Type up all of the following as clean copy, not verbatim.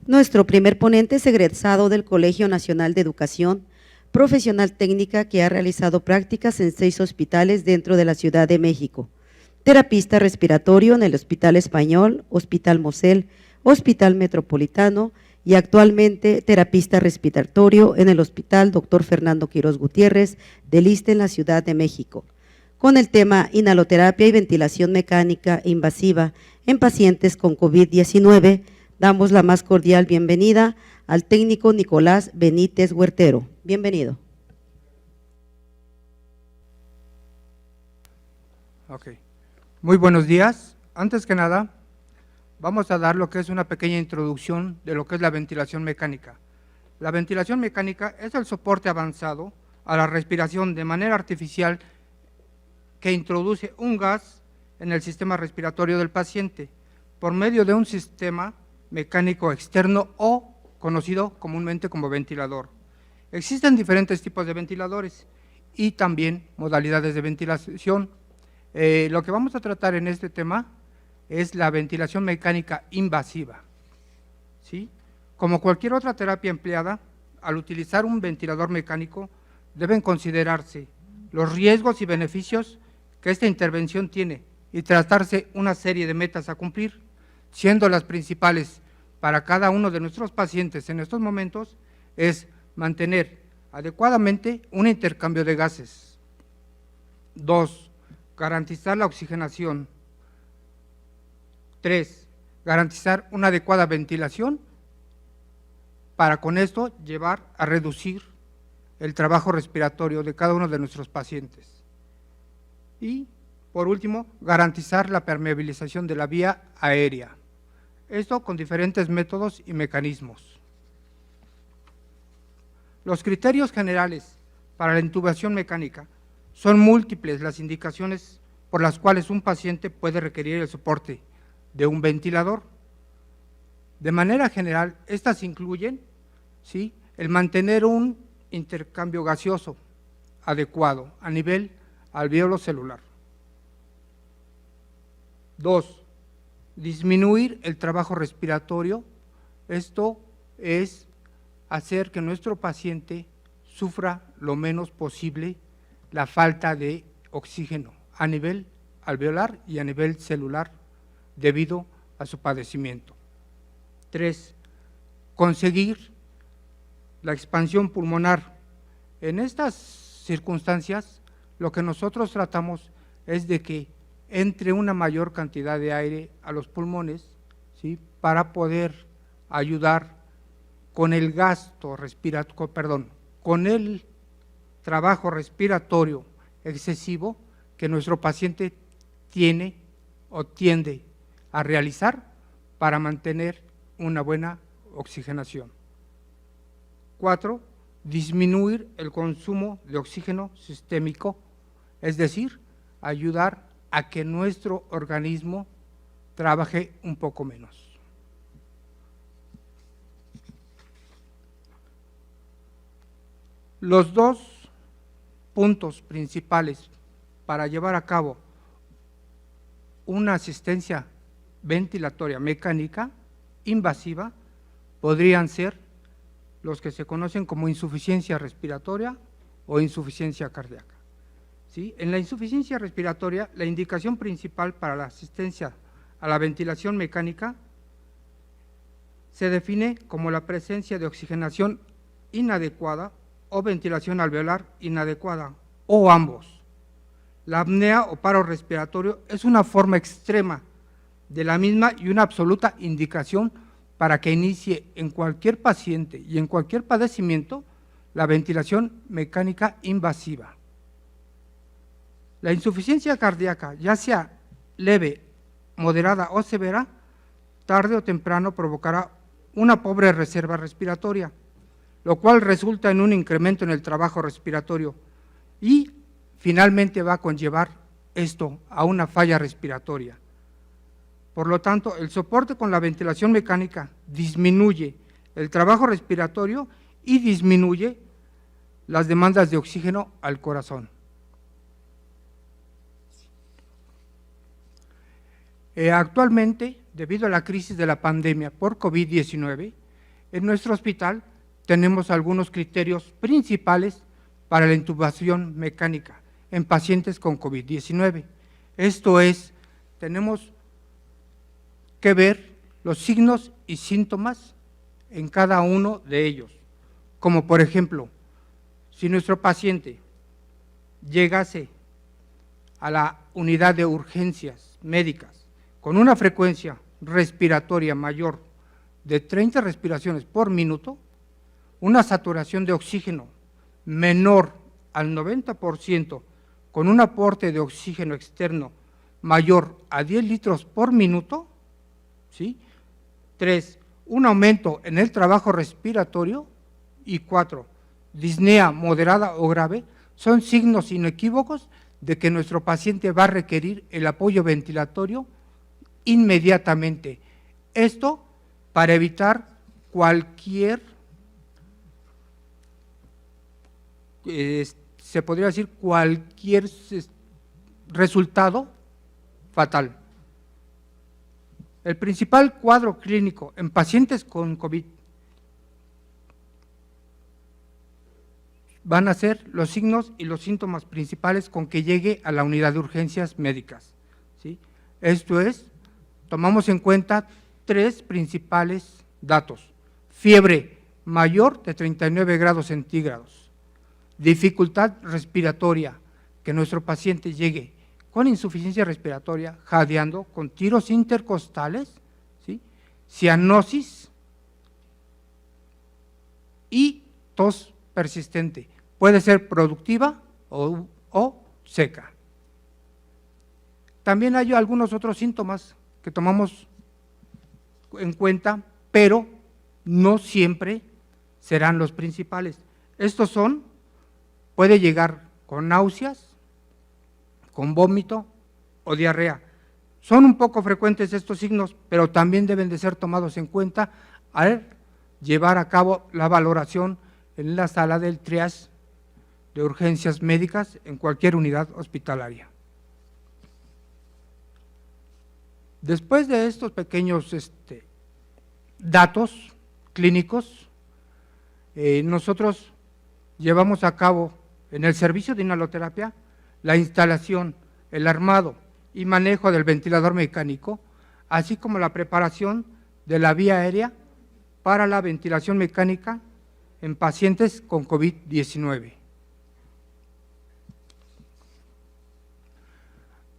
Nuestro primer ponente es egresado del Colegio Nacional de Educación Profesional Técnica que ha realizado prácticas en 6 hospitales dentro de la Ciudad de México. Terapista respiratorio en el Hospital Español, Hospital Mosel, Hospital Metropolitano y actualmente terapista respiratorio en el Hospital Dr. Fernando Quirós Gutiérrez del ISSSTE en la Ciudad de México, con el tema inhaloterapia y ventilación mecánica invasiva en pacientes con COVID-19. Damos la más cordial bienvenida al técnico Nicolás Benítez Huertero. Bienvenido. Ok. Muy buenos días. Antes que nada, vamos a dar lo que es una pequeña introducción de lo que es la ventilación mecánica. La ventilación mecánica es el soporte avanzado a la respiración de manera artificial que introduce un gas en el sistema respiratorio del paciente por medio de un sistema mecánico externo o conocido comúnmente como ventilador. Existen diferentes tipos de ventiladores y también modalidades de ventilación. Lo que vamos a tratar en este tema es la ventilación mecánica invasiva, ¿sí? Como cualquier otra terapia empleada, al utilizar un ventilador mecánico deben considerarse los riesgos y beneficios que esta intervención tiene y tratarse una serie de metas a cumplir, siendo las principales para cada uno de nuestros pacientes en estos momentos es mantener adecuadamente un intercambio de gases. 2. Garantizar la oxigenación. 3. Garantizar una adecuada ventilación para con esto llevar a reducir el trabajo respiratorio de cada uno de nuestros pacientes. Y, por último, garantizar la permeabilización de la vía aérea. Esto con diferentes métodos y mecanismos. Los criterios generales para la intubación mecánica son múltiples las indicaciones por las cuales un paciente puede requerir el soporte de un ventilador. De manera general, estas incluyen, ¿sí?, el mantener un intercambio gaseoso adecuado a nivel alveolo celular. 2. Disminuir el trabajo respiratorio. Esto es hacer que nuestro paciente sufra lo menos posible la falta de oxígeno a nivel alveolar y a nivel celular debido a su padecimiento. 3. Conseguir la expansión pulmonar. En estas circunstancias, lo que nosotros tratamos es de que entre una mayor cantidad de aire a los pulmones, ¿sí?, para poder ayudar con el gasto respiratorio, con el trabajo respiratorio excesivo que nuestro paciente tiene o tiende a realizar para mantener una buena oxigenación. 4. Disminuir el consumo de oxígeno sistémico, es decir, ayudar a que nuestro organismo trabaje un poco menos. Los dos puntos principales para llevar a cabo una asistencia ventilatoria mecánica invasiva podrían ser los que se conocen como insuficiencia respiratoria o insuficiencia cardíaca. ¿Sí? En la insuficiencia respiratoria, la indicación principal para la asistencia a la ventilación mecánica se define como la presencia de oxigenación inadecuada o ventilación alveolar inadecuada, o ambos. La apnea o paro respiratorio es una forma extrema de la misma y una absoluta indicación para que inicie en cualquier paciente y en cualquier padecimiento la ventilación mecánica invasiva. La insuficiencia cardíaca, ya sea leve, moderada o severa, tarde o temprano provocará una pobre reserva respiratoria, lo cual resulta en un incremento en el trabajo respiratorio y finalmente va a conllevar esto a una falla respiratoria. Por lo tanto, el soporte con la ventilación mecánica disminuye el trabajo respiratorio y disminuye las demandas de oxígeno al corazón. Actualmente, debido a la crisis de la pandemia por COVID-19, En nuestro hospital tenemos algunos criterios principales para la intubación mecánica en pacientes con COVID-19. Esto es, tenemos que ver los signos y síntomas en cada uno de ellos, como por ejemplo, si nuestro paciente llegase a la unidad de urgencias médicas con una frecuencia respiratoria mayor de 30 respiraciones por minuto, una saturación de oxígeno menor al 90%, con un aporte de oxígeno externo mayor a 10 litros por minuto, ¿sí? 3, un aumento en el trabajo respiratorio, y 4, disnea moderada o grave, son signos inequívocos de que nuestro paciente va a requerir el apoyo ventilatorio inmediatamente. Esto para evitar cualquier, se podría decir, cualquier resultado fatal. El principal cuadro clínico en pacientes con COVID van a ser los signos y los síntomas principales con que llegue a la unidad de urgencias médicas, ¿sí? Esto es, tomamos en cuenta 3 principales datos: fiebre mayor de 39 grados centígrados, dificultad respiratoria, que nuestro paciente llegue con insuficiencia respiratoria, jadeando, con tiros intercostales, ¿sí? Cianosis y tos persistente. Puede ser productiva o seca. También hay algunos otros síntomas que tomamos en cuenta, pero no siempre serán los principales. Estos son, puede llegar con náuseas, con vómito o diarrea. Son un poco frecuentes estos signos, pero también deben de ser tomados en cuenta al llevar a cabo la valoración en la sala del triage de urgencias médicas en cualquier unidad hospitalaria. Después de estos pequeños datos clínicos, nosotros llevamos a cabo en el servicio de inhaloterapia la instalación, el armado y manejo del ventilador mecánico, así como la preparación de la vía aérea para la ventilación mecánica en pacientes con COVID-19.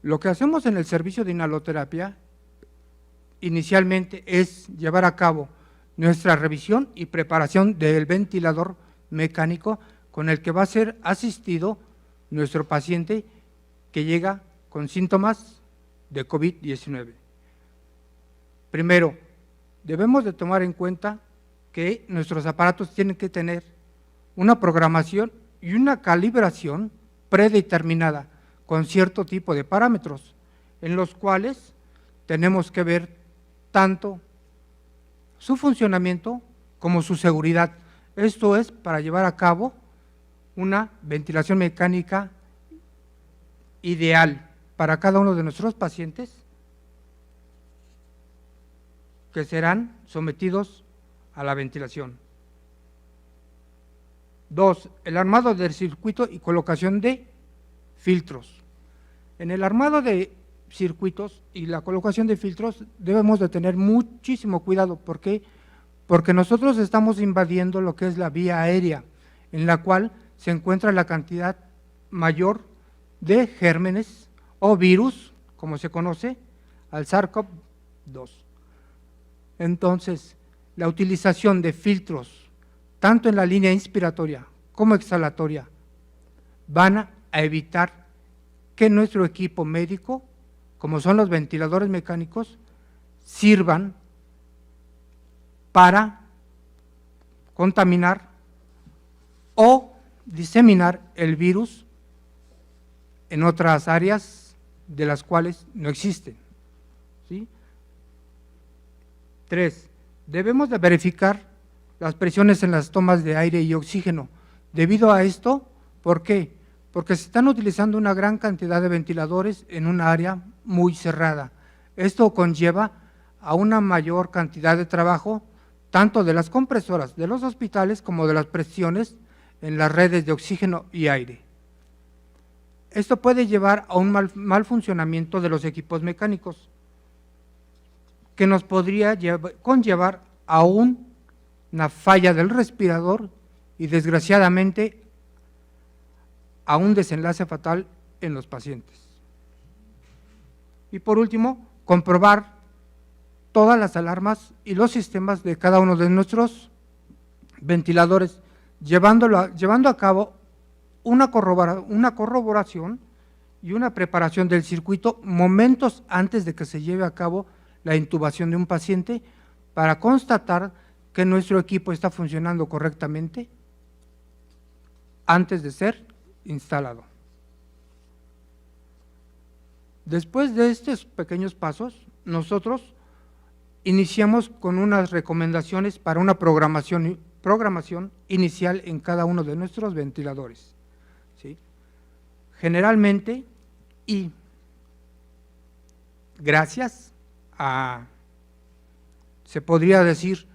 Lo que hacemos en el servicio de inhaloterapia inicialmente es llevar a cabo nuestra revisión y preparación del ventilador mecánico con el que va a ser asistido nuestro paciente que llega con síntomas de COVID-19. Primero, debemos de tomar en cuenta que nuestros aparatos tienen que tener una programación y una calibración predeterminada con cierto tipo de parámetros, en los cuales tenemos que ver tanto su funcionamiento como su seguridad. Esto es para llevar a cabo una ventilación mecánica ideal para cada uno de nuestros pacientes que serán sometidos a la ventilación. 2. El armado del circuito y colocación de filtros. En el armado de circuitos y la colocación de filtros debemos de tener muchísimo cuidado. ¿Por qué? Porque nosotros estamos invadiendo lo que es la vía aérea, en la cual se encuentra la cantidad mayor de gérmenes o virus, como se conoce, al SARS-CoV-2. Entonces, la utilización de filtros, tanto en la línea inspiratoria como exhalatoria, van a evitar que nuestro equipo médico, como son los ventiladores mecánicos, sirvan para contaminar o diseminar el virus en otras áreas de las cuales no existen, ¿sí? 3. Debemos de verificar las presiones en las tomas de aire y oxígeno. Debido a esto, ¿por qué? Porque se están utilizando una gran cantidad de ventiladores en un área muy cerrada. Esto conlleva a una mayor cantidad de trabajo tanto de las compresoras de los hospitales como de las presiones en las redes de oxígeno y aire. Esto puede llevar a un mal funcionamiento de los equipos mecánicos, que nos podría conllevar a una falla del respirador y desgraciadamente a un desenlace fatal en los pacientes. Y por último, comprobar todas las alarmas y los sistemas de cada uno de nuestros ventiladores, llevando a cabo una corroboración y una preparación del circuito momentos antes de que se lleve a cabo la intubación de un paciente, para constatar que nuestro equipo está funcionando correctamente antes de ser instalado. Después de estos pequeños pasos, nosotros iniciamos con unas recomendaciones para una programación inicial en cada uno de nuestros ventiladores, ¿sí? Generalmente, y gracias a, se podría decir,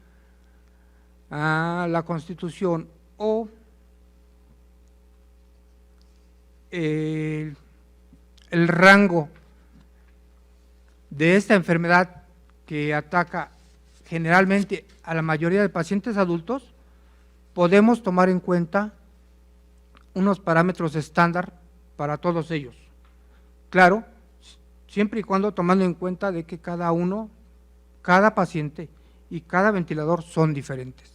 a la Constitución o el rango de esta enfermedad que ataca generalmente a la mayoría de pacientes adultos, podemos tomar en cuenta unos parámetros estándar para todos ellos. Claro, siempre y cuando tomando en cuenta de que cada paciente y cada ventilador son diferentes.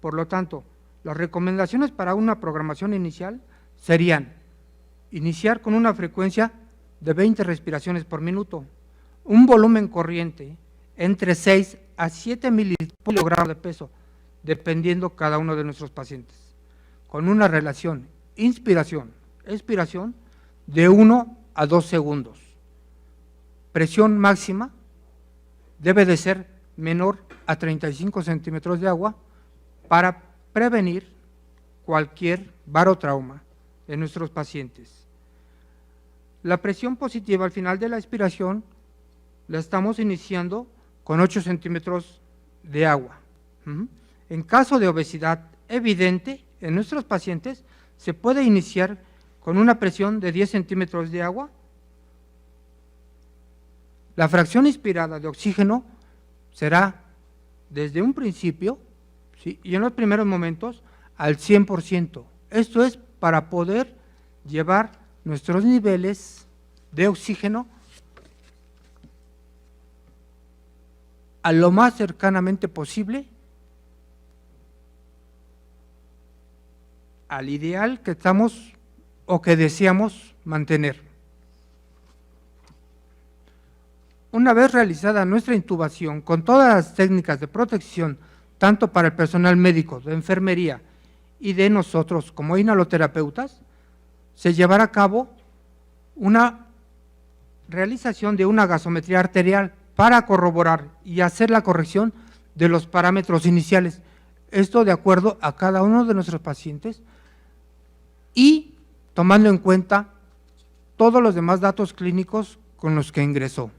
Por lo tanto, las recomendaciones para una programación inicial serían: iniciar con una frecuencia de 20 respiraciones por minuto, un volumen corriente entre 6 a 7 mililitros por kilogramo de peso, dependiendo cada uno de nuestros pacientes, con una relación inspiración-expiración de 1 a 2 segundos. Presión máxima debe de ser menor a 35 centímetros de agua para prevenir cualquier barotrauma en nuestros pacientes. La presión positiva al final de la expiración la estamos iniciando con 8 centímetros de agua. En caso de obesidad evidente en nuestros pacientes, se puede iniciar con una presión de 10 centímetros de agua. La fracción inspirada de oxígeno será desde un principio, ¿sí?, y en los primeros momentos al 100%. Esto es para poder llevar nuestros niveles de oxígeno a lo más cercanamente posible al ideal que estamos o que deseamos mantener. Una vez realizada nuestra intubación con todas las técnicas de protección, tanto para el personal médico, de enfermería y de nosotros como inhaloterapeutas, se llevará a cabo una realización de una gasometría arterial para corroborar y hacer la corrección de los parámetros iniciales, esto de acuerdo a cada uno de nuestros pacientes y tomando en cuenta todos los demás datos clínicos con los que ingresó.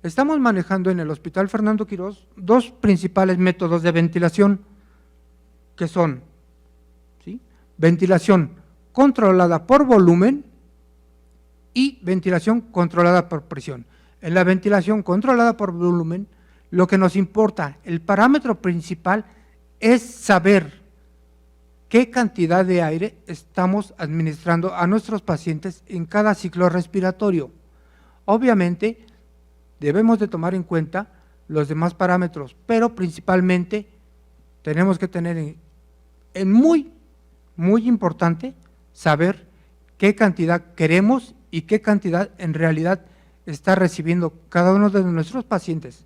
Estamos manejando en el Hospital Fernando Quirós dos principales métodos de ventilación, que son, ¿sí?, ventilación controlada por volumen y ventilación controlada por presión. En la ventilación controlada por volumen, lo que nos importa, el parámetro principal, es saber qué cantidad de aire estamos administrando a nuestros pacientes en cada ciclo respiratorio. Obviamente, debemos de tomar en cuenta los demás parámetros, pero principalmente tenemos que tener en muy importante saber qué cantidad queremos y qué cantidad en realidad está recibiendo cada uno de nuestros pacientes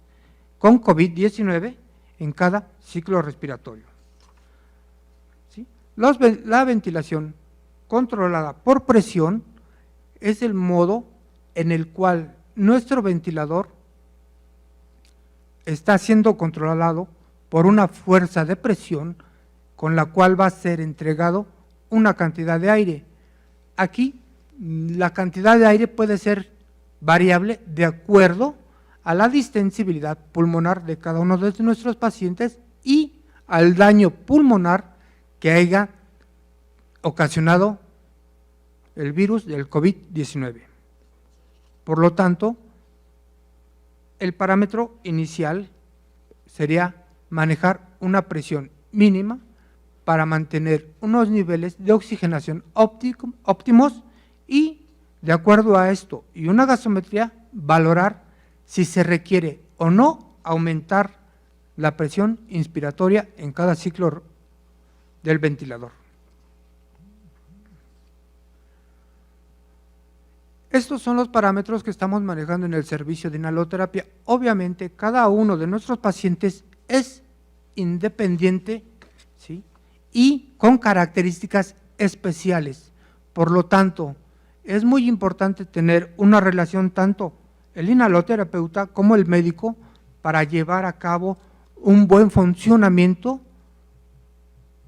con COVID-19 en cada ciclo respiratorio. ¿Sí? La ventilación controlada por presión es el modo en el cual nuestro ventilador está siendo controlado por una fuerza de presión con la cual va a ser entregado una cantidad de aire. Aquí la cantidad de aire puede ser variable de acuerdo a la distensibilidad pulmonar de cada uno de nuestros pacientes y al daño pulmonar que haya ocasionado el virus del COVID-19. Por lo tanto, el parámetro inicial sería manejar una presión mínima para mantener unos niveles de oxigenación óptimos y, de acuerdo a esto y una gasometría, valorar si se requiere o no aumentar la presión inspiratoria en cada ciclo del ventilador. Estos son los parámetros que estamos manejando en el servicio de inhaloterapia. Obviamente, cada uno de nuestros pacientes es independiente, ¿sí?, y con características especiales. Por lo tanto, es muy importante tener una relación tanto el inhaloterapeuta como el médico para llevar a cabo un buen funcionamiento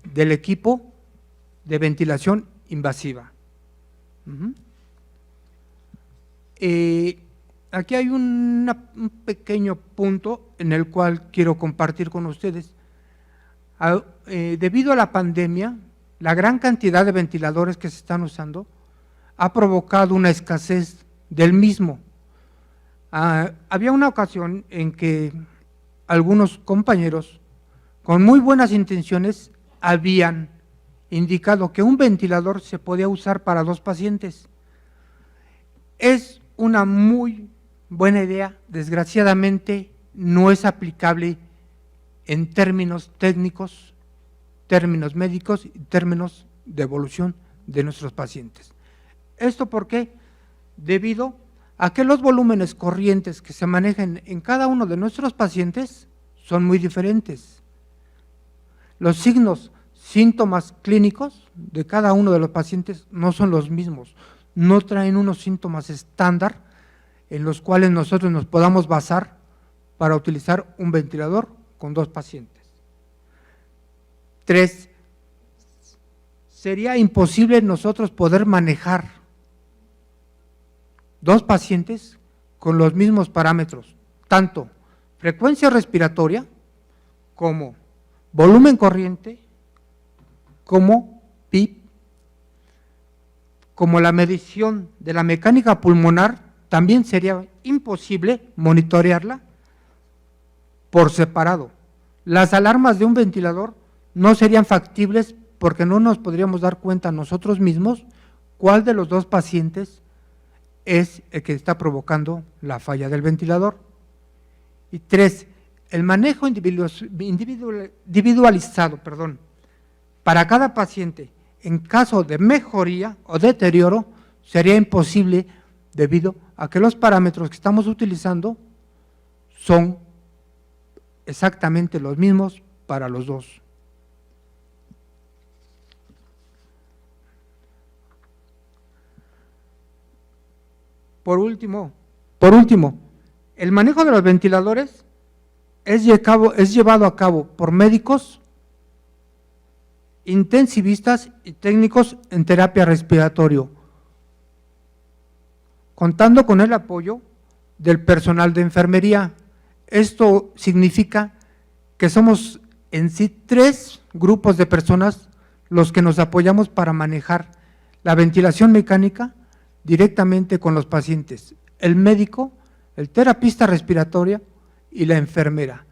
del equipo de ventilación invasiva. Aquí hay un pequeño punto en el cual quiero compartir con ustedes. Debido a la pandemia, la gran cantidad de ventiladores que se están usando ha provocado una escasez del mismo. Había una ocasión en que algunos compañeros con muy buenas intenciones habían indicado que un ventilador se podía usar para 2 pacientes. Es una muy buena idea, desgraciadamente no es aplicable en términos técnicos, términos médicos y términos de evolución de nuestros pacientes. ¿Esto por qué? Debido a que los volúmenes corrientes que se manejan en cada uno de nuestros pacientes son muy diferentes. Los signos, síntomas clínicos de cada uno de los pacientes no son los mismos, no traen unos síntomas estándar en los cuales nosotros nos podamos basar para utilizar un ventilador con 2 pacientes. 3, sería imposible nosotros poder manejar 2 pacientes con los mismos parámetros, tanto frecuencia respiratoria como volumen corriente, como PIP, como la medición de la mecánica pulmonar. También sería imposible monitorearla por separado. Las alarmas de un ventilador no serían factibles porque no nos podríamos dar cuenta nosotros mismos cuál de los 2 pacientes es el que está provocando la falla del ventilador. Y 3, el manejo individualizado para cada paciente en caso de mejoría o deterioro sería imposible debido a que los parámetros que estamos utilizando son exactamente los mismos para los 2. Por último, el manejo de los ventiladores es llevado a cabo por médicos, intensivistas y técnicos en terapia respiratoria, contando con el apoyo del personal de enfermería. Esto significa que somos en sí 3 grupos de personas los que nos apoyamos para manejar la ventilación mecánica directamente con los pacientes: el médico, el terapista respiratorio y la enfermera.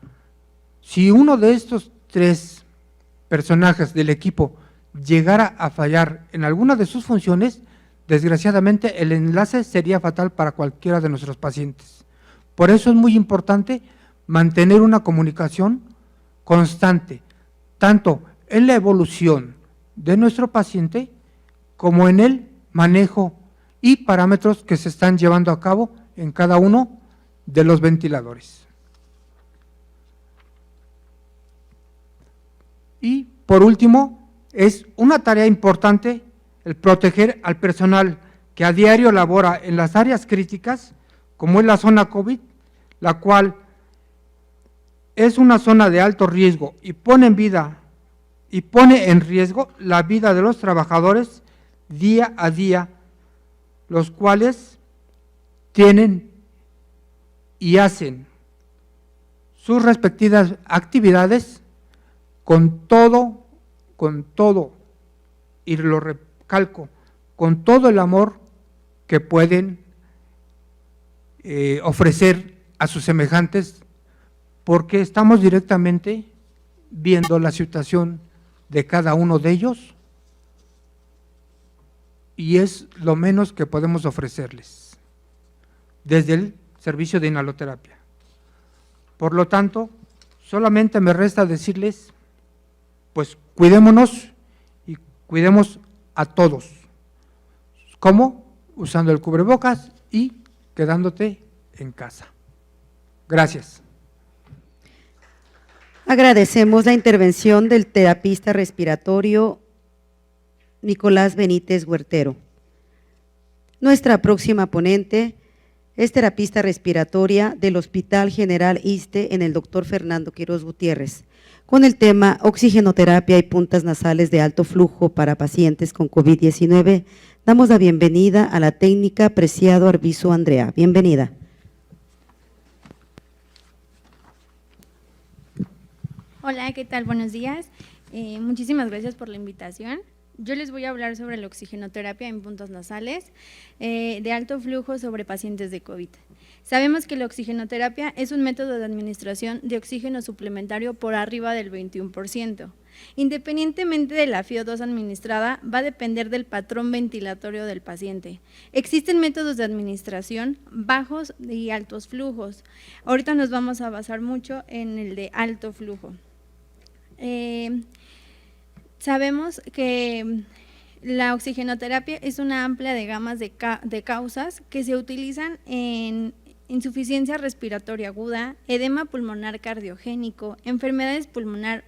Si uno de estos 3 personajes del equipo llegara a fallar en alguna de sus funciones, desgraciadamente el enlace sería fatal para cualquiera de nuestros pacientes. Por eso es muy importante mantener una comunicación constante, tanto en la evolución de nuestro paciente como en el manejo y parámetros que se están llevando a cabo en cada uno de los ventiladores. Y por último, es una tarea importante el proteger al personal que a diario labora en las áreas críticas, como es la zona COVID, la cual es una zona de alto riesgo y pone en riesgo la vida de los trabajadores día a día, los cuales tienen y hacen sus respectivas actividades con todo, y lo recalco, con todo el amor que pueden ofrecer a sus semejantes, porque estamos directamente viendo la situación de cada uno de ellos y es lo menos que podemos ofrecerles desde el servicio de inhaloterapia. Por lo tanto, solamente me resta decirles, pues cuidémonos y cuidemos a todos. ¿Cómo? Usando el cubrebocas y quedándote en casa. Gracias. Agradecemos la intervención del terapista respiratorio Nicolás Benítez Huertero. Nuestra próxima ponente es terapista respiratoria del Hospital General ISSSTE en el doctor Fernando Quiroz Gutiérrez, con el tema oxigenoterapia y puntas nasales de alto flujo para pacientes con COVID-19. Damos la bienvenida a la técnica Preciado Arbizu Andrea. Bienvenida. Hola, ¿qué tal? Buenos días. Muchísimas gracias por la invitación. Yo les voy a hablar sobre la oxigenoterapia en puntas nasales de alto flujo sobre pacientes de COVID. Sabemos que la oxigenoterapia es un método de administración de oxígeno suplementario por arriba del 21%. Independientemente de la FiO2 administrada, va a depender del patrón ventilatorio del paciente. Existen métodos de administración bajos y altos flujos. Ahorita nos vamos a basar mucho en el de alto flujo. Sabemos que la oxigenoterapia es una amplia de gamas de causas que se utilizan en insuficiencia respiratoria aguda, edema pulmonar cardiogénico, enfermedades pulmonar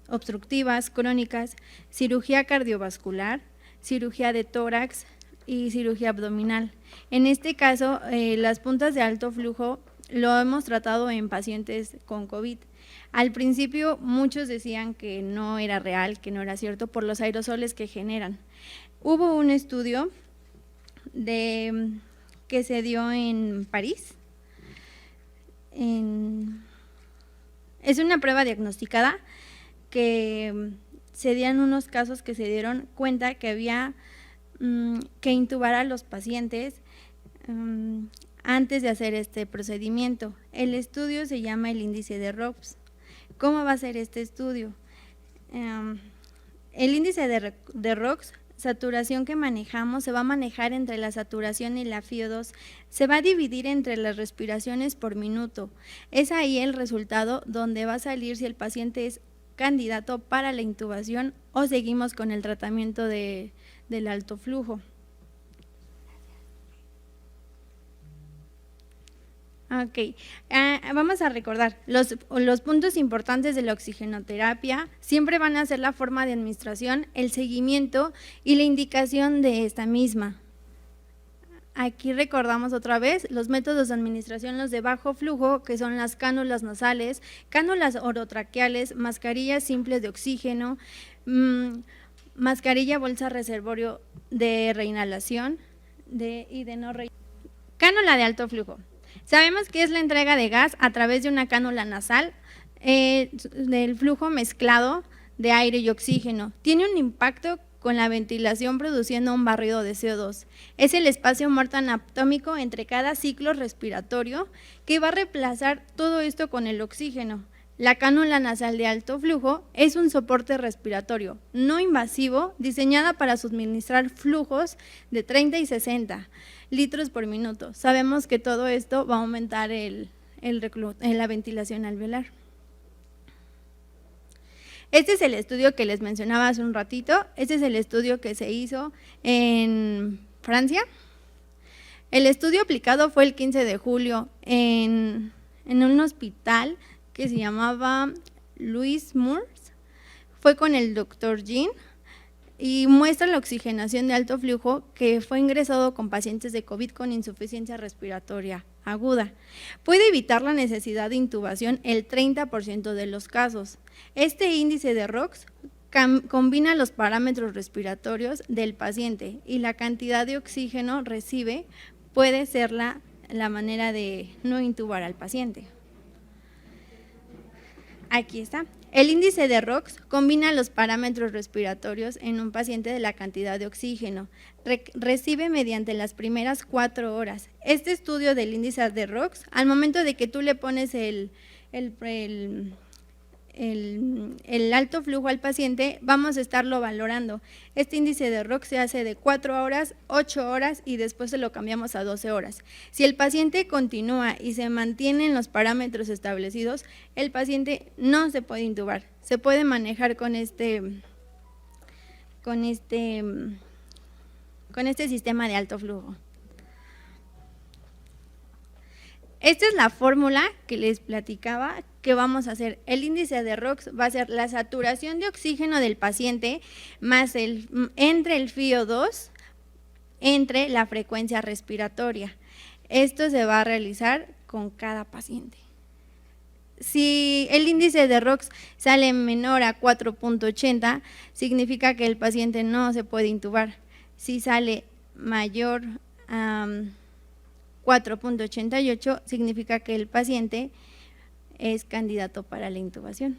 obstructivas, crónicas, cirugía cardiovascular, cirugía de tórax y cirugía abdominal. En este caso, las puntas de alto flujo lo hemos tratado en pacientes con COVID. Al principio muchos decían que no era real, que no era cierto por los aerosoles que generan. Hubo un estudio que se dio en París. Es una prueba diagnosticada que se dieron unos casos que se dieron cuenta que había que intubar a los pacientes antes de hacer este procedimiento. El estudio se llama el índice de ROX. ¿Cómo va a ser este estudio? El índice de ROX, saturación que manejamos, se va a manejar entre la saturación y la FiO2, se va a dividir entre las respiraciones por minuto. Es ahí el resultado donde va a salir si el paciente es candidato para la intubación o seguimos con el tratamiento del alto flujo. Ok, vamos a recordar, los puntos importantes de la oxigenoterapia siempre van a ser la forma de administración, el seguimiento y la indicación de esta misma. Aquí recordamos otra vez los métodos de administración, los de bajo flujo, que son las cánulas nasales, cánulas orotraqueales, mascarillas simples de oxígeno, mascarilla bolsa reservorio de reinhalación y de no reinhalación. Cánula de alto flujo. Sabemos que es la entrega de gas a través de una cánula nasal del flujo mezclado de aire y oxígeno. Tiene un impacto con la ventilación produciendo un barrido de CO2. Es el espacio muerto anatómico entre cada ciclo respiratorio que va a reemplazar todo esto con el oxígeno. La cánula nasal de alto flujo es un soporte respiratorio no invasivo diseñada para suministrar flujos de 30 y 60 litros por minuto. Sabemos que todo esto va a aumentar la ventilación alveolar. Este es el estudio que les mencionaba hace un ratito. Este es el estudio que se hizo en Francia. El estudio aplicado fue el 15 de julio en un hospital que se llamaba Louis Moores, fue con el doctor Jean y muestra la oxigenación de alto flujo que fue ingresado con pacientes de COVID con insuficiencia respiratoria aguda. Puede evitar la necesidad de intubación el 30% de los casos. Este índice de ROX combina los parámetros respiratorios del paciente y la cantidad de oxígeno recibe puede ser la manera de no intubar al paciente. Aquí está. El índice de ROX combina los parámetros respiratorios en un paciente de la cantidad de oxígeno. Recibe mediante las primeras 4 horas. Este estudio del índice de ROX, al momento de que tú le pones el alto flujo al paciente, vamos a estarlo valorando. Este índice de ROX se hace de 4 horas, 8 horas y después se lo cambiamos a 12 horas. Si el paciente continúa y se mantiene en los parámetros establecidos, el paciente no se puede intubar. Se puede manejar con este sistema de alto flujo. Esta es la fórmula que les platicaba que vamos a hacer. El índice de ROX va a ser la saturación de oxígeno del paciente más entre el FiO2 entre la frecuencia respiratoria. Esto se va a realizar con cada paciente. Si el índice de ROX sale menor a 4.80, significa que el paciente no se puede intubar. Si sale mayor a 4.88, significa que el paciente es candidato para la intubación.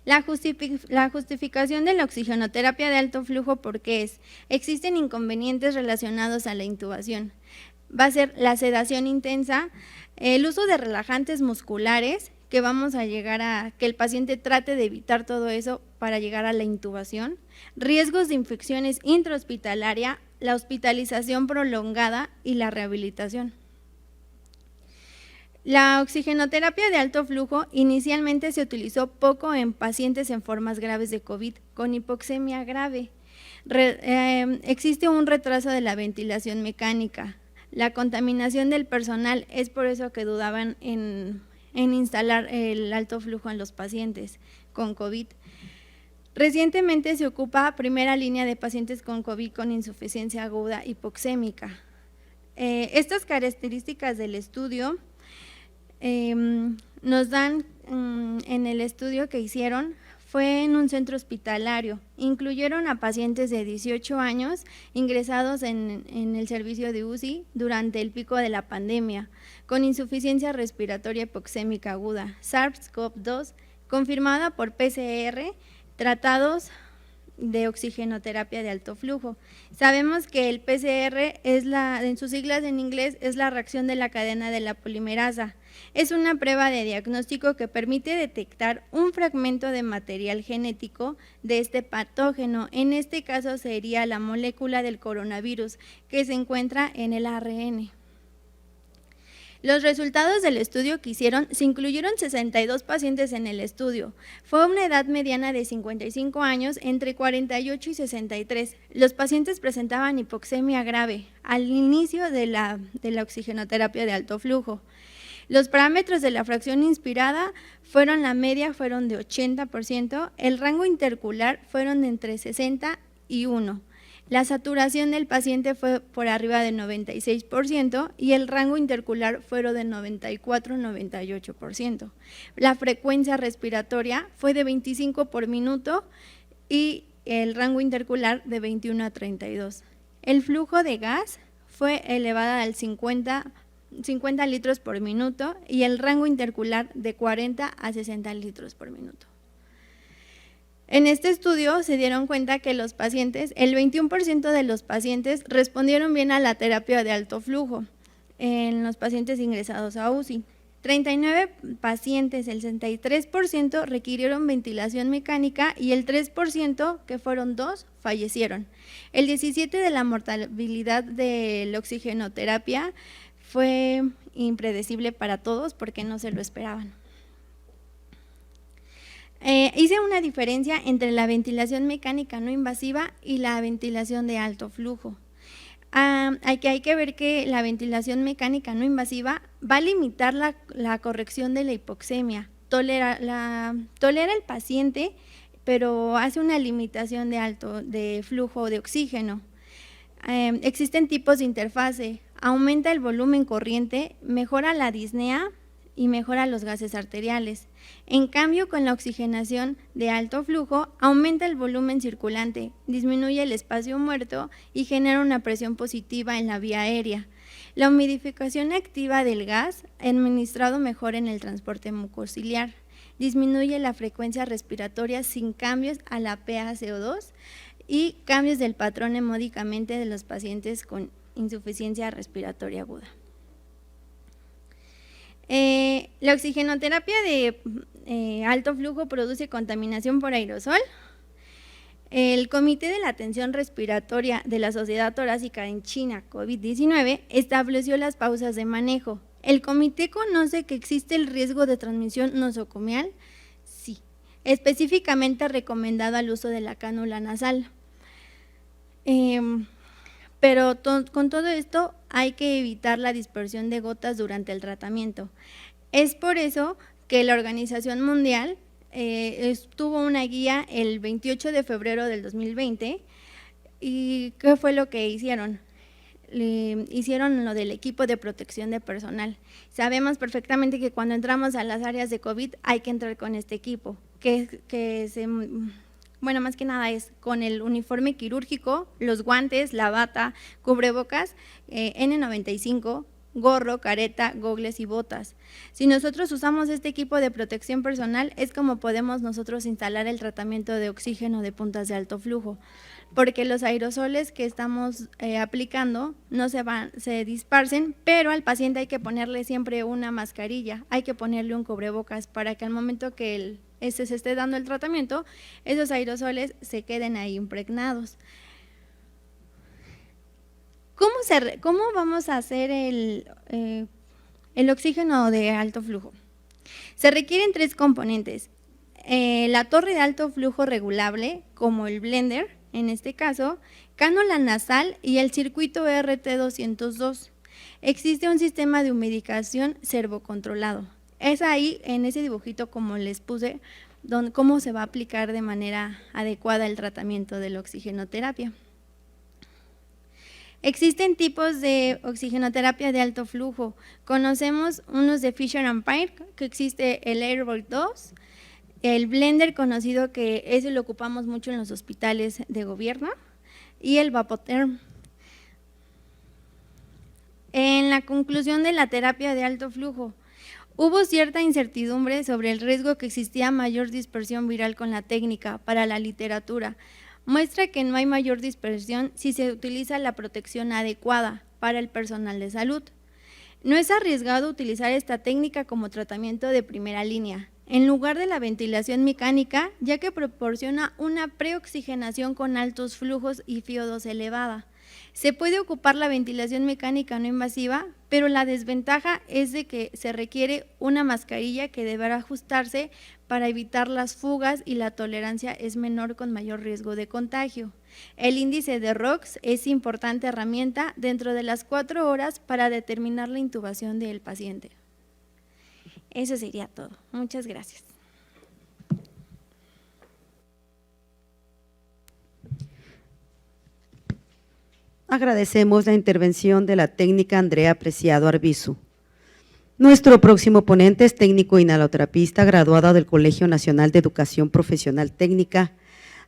La justificación de la oxigenoterapia de alto flujo, ¿por qué es? Existen inconvenientes relacionados a la intubación. Va a ser la sedación intensa, el uso de relajantes musculares, que vamos a llegar a que el paciente trate de evitar todo eso para llegar a la intubación, riesgos de infecciones intrahospitalaria, la hospitalización prolongada y la rehabilitación. La oxigenoterapia de alto flujo inicialmente se utilizó poco en pacientes en formas graves de COVID con hipoxemia grave. Existe un retraso de la ventilación mecánica, la contaminación del personal, es por eso que dudaban en instalar el alto flujo en los pacientes con COVID. Recientemente se ocupa primera línea de pacientes con COVID con insuficiencia aguda hipoxémica. Estas características del estudio nos dan, en el estudio que hicieron, fue en un centro hospitalario. Incluyeron a pacientes de 18 años ingresados en el servicio de UCI durante el pico de la pandemia, con insuficiencia respiratoria hipoxémica aguda, SARS-CoV-2, confirmada por PCR, tratados de oxigenoterapia de alto flujo. Sabemos que el PCR en sus siglas en inglés, es la reacción de la cadena de la polimerasa. Es una prueba de diagnóstico que permite detectar un fragmento de material genético de este patógeno. En este caso sería la molécula del coronavirus que se encuentra en el ARN. Los resultados del estudio que hicieron, se incluyeron 62 pacientes en el estudio. Fue una edad mediana de 55 años, entre 48 y 63. Los pacientes presentaban hipoxemia grave al inicio de la oxigenoterapia de alto flujo. Los parámetros de la fracción inspirada la media fueron de 80%, el rango intercular fueron de entre 60 y 1. La saturación del paciente fue por arriba de 96% y el rango intercular fueron de 94-98%. La frecuencia respiratoria fue de 25 por minuto y el rango intercular de 21 a 32. El flujo de gas fue elevada al 50 litros por minuto y el rango intercular de 40 a 60 litros por minuto. En este estudio se dieron cuenta que los pacientes, el 21% de los pacientes respondieron bien a la terapia de alto flujo en los pacientes ingresados a UCI. 39 pacientes, el 63% requirieron ventilación mecánica y el 3%, que fueron 2, fallecieron. El 17% de la mortalidad de la oxigenoterapia fue impredecible para todos porque no se lo esperaban. Hice una diferencia entre la ventilación mecánica no invasiva y la ventilación de alto flujo. Hay que ver que la ventilación mecánica no invasiva va a limitar la corrección de la hipoxemia, tolera el paciente, pero hace una limitación de flujo de oxígeno. Existen tipos de interfase, aumenta el volumen corriente, mejora la disnea, y mejora los gases arteriales. En cambio, con la oxigenación de alto flujo, aumenta el volumen circulante, disminuye el espacio muerto y genera una presión positiva en la vía aérea. La humidificación activa del gas, administrado mejor en el transporte mucociliar, disminuye la frecuencia respiratoria sin cambios a la PaCO2 y cambios del patrón hemodicamente de los pacientes con insuficiencia respiratoria aguda. La oxigenoterapia de alto flujo produce contaminación por aerosol. El Comité de la Atención Respiratoria de la Sociedad Torácica en China, COVID-19, estableció las pausas de manejo. ¿El comité conoce que existe el riesgo de transmisión nosocomial? Sí, específicamente recomendado al uso de la cánula nasal. Pero con todo esto hay que evitar la dispersión de gotas durante el tratamiento. Es por eso que la Organización Mundial tuvo una guía el 28 de febrero del 2020 y ¿qué fue lo que hicieron? Hicieron lo del equipo de protección de personal. Sabemos perfectamente que cuando entramos a las áreas de COVID hay que entrar con este equipo, bueno, más que nada es con el uniforme quirúrgico, los guantes, la bata, cubrebocas, N95, gorro, careta, gogles y botas. Si nosotros usamos este equipo de protección personal, es como podemos nosotros instalar el tratamiento de oxígeno de puntas de alto flujo, porque los aerosoles que estamos aplicando no se dispersen, pero al paciente hay que ponerle siempre una mascarilla, hay que ponerle un cubrebocas para que al momento que se esté dando el tratamiento, esos aerosoles se queden ahí impregnados. ¿Cómo vamos a hacer el oxígeno de alto flujo? Se requieren 3 componentes. La torre de alto flujo regulable, como el blender, en este caso, cánula nasal y el circuito RT202. Existe un sistema de humidificación servocontrolado. Es ahí, en ese dibujito como les puse, cómo se va a aplicar de manera adecuada el tratamiento de la oxigenoterapia. Existen tipos de oxigenoterapia de alto flujo. Conocemos unos de Fisher & Paykel, que existe el Airbolt 2, el blender conocido que ese lo ocupamos mucho en los hospitales de gobierno, y el Vapotherm. En la conclusión de la terapia de alto flujo, hubo cierta incertidumbre sobre el riesgo que existía mayor dispersión viral con la técnica. Para la literatura, muestra que no hay mayor dispersión si se utiliza la protección adecuada para el personal de salud. No es arriesgado utilizar esta técnica como tratamiento de primera línea, en lugar de la ventilación mecánica, ya que proporciona una preoxigenación con altos flujos y FiO2 elevada. Se puede ocupar la ventilación mecánica no invasiva, pero la desventaja es de que se requiere una mascarilla que deberá ajustarse para evitar las fugas y la tolerancia es menor con mayor riesgo de contagio. El índice de ROX es importante herramienta dentro de las 4 horas para determinar la intubación del paciente. Eso sería todo. Muchas gracias. Agradecemos la intervención de la técnica Andrea Preciado Arbizu. Nuestro próximo ponente es técnico inhaloterapista graduado del Colegio Nacional de Educación Profesional Técnica.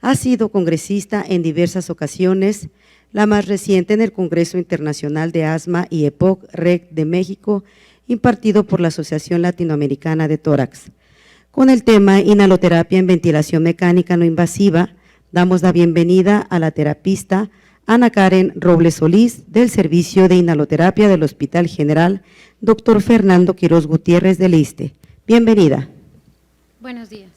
Ha sido congresista en diversas ocasiones, la más reciente en el Congreso Internacional de Asma y EPOC-REC de México, impartido por la Asociación Latinoamericana de Tórax. Con el tema inhaloterapia en ventilación mecánica no invasiva, damos la bienvenida a la terapista Ana Karen Robles Solís, del Servicio de Inhaloterapia del Hospital General Dr. Fernando Quirós Gutiérrez del ISSSTE. Bienvenida. Buenos días.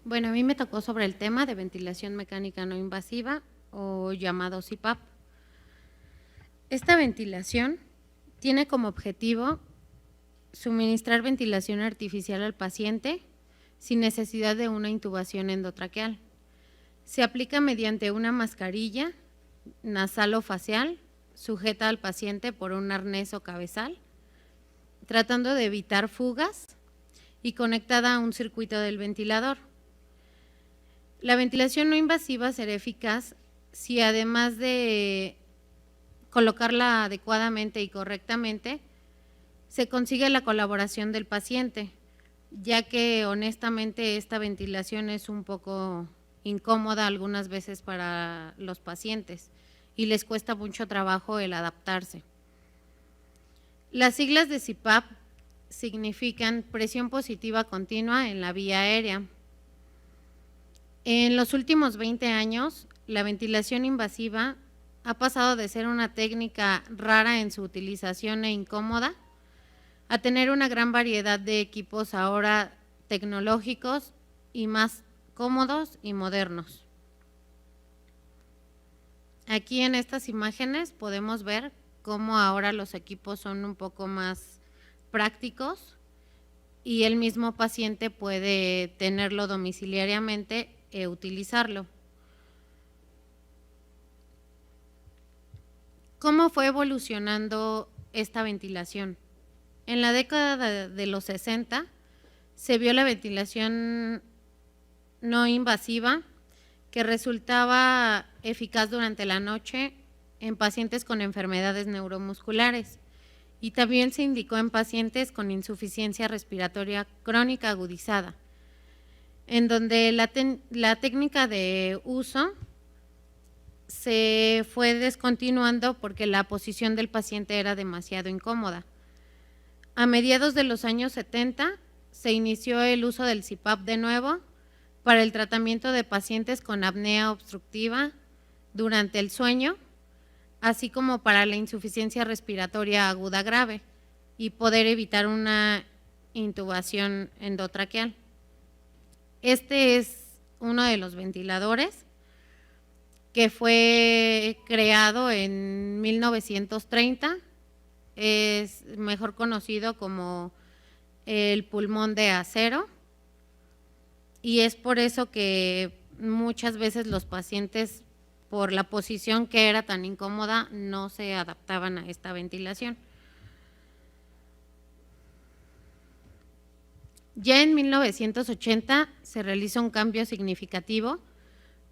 Bueno, a mí me tocó sobre el tema de ventilación mecánica no invasiva o llamado CPAP. Esta ventilación tiene como objetivo suministrar ventilación artificial al paciente sin necesidad de una intubación endotraqueal. Se aplica mediante una mascarilla nasal o facial sujeta al paciente por un arnés o cabezal, tratando de evitar fugas y conectada a un circuito del ventilador. La ventilación no invasiva será eficaz si además de colocarla adecuadamente y correctamente, se consigue la colaboración del paciente, ya que honestamente esta ventilación es un poco incómoda algunas veces para los pacientes y les cuesta mucho trabajo el adaptarse. Las siglas de CPAP significan presión positiva continua en la vía aérea. En los últimos 20 años, la ventilación invasiva ha pasado de ser una técnica rara en su utilización e incómoda a tener una gran variedad de equipos ahora tecnológicos y más cómodos y modernos. Aquí en estas imágenes podemos ver cómo ahora los equipos son un poco más prácticos y el mismo paciente puede tenerlo domiciliariamente e utilizarlo. ¿Cómo fue evolucionando esta ventilación? En la década de los 60 se vio la ventilación no invasiva que resultaba eficaz durante la noche en pacientes con enfermedades neuromusculares y también se indicó en pacientes con insuficiencia respiratoria crónica agudizada, en donde la técnica de uso se fue descontinuando porque la posición del paciente era demasiado incómoda. A mediados de los años 70 se inició el uso del CPAP de nuevo para el tratamiento de pacientes con apnea obstructiva durante el sueño, así como para la insuficiencia respiratoria aguda grave y poder evitar una intubación endotraqueal. Este es uno de los ventiladores que fue creado en 1930, es mejor conocido como el pulmón de acero, y es por eso que muchas veces los pacientes, por la posición que era tan incómoda, no se adaptaban a esta ventilación. Ya en 1980 se realizó un cambio significativo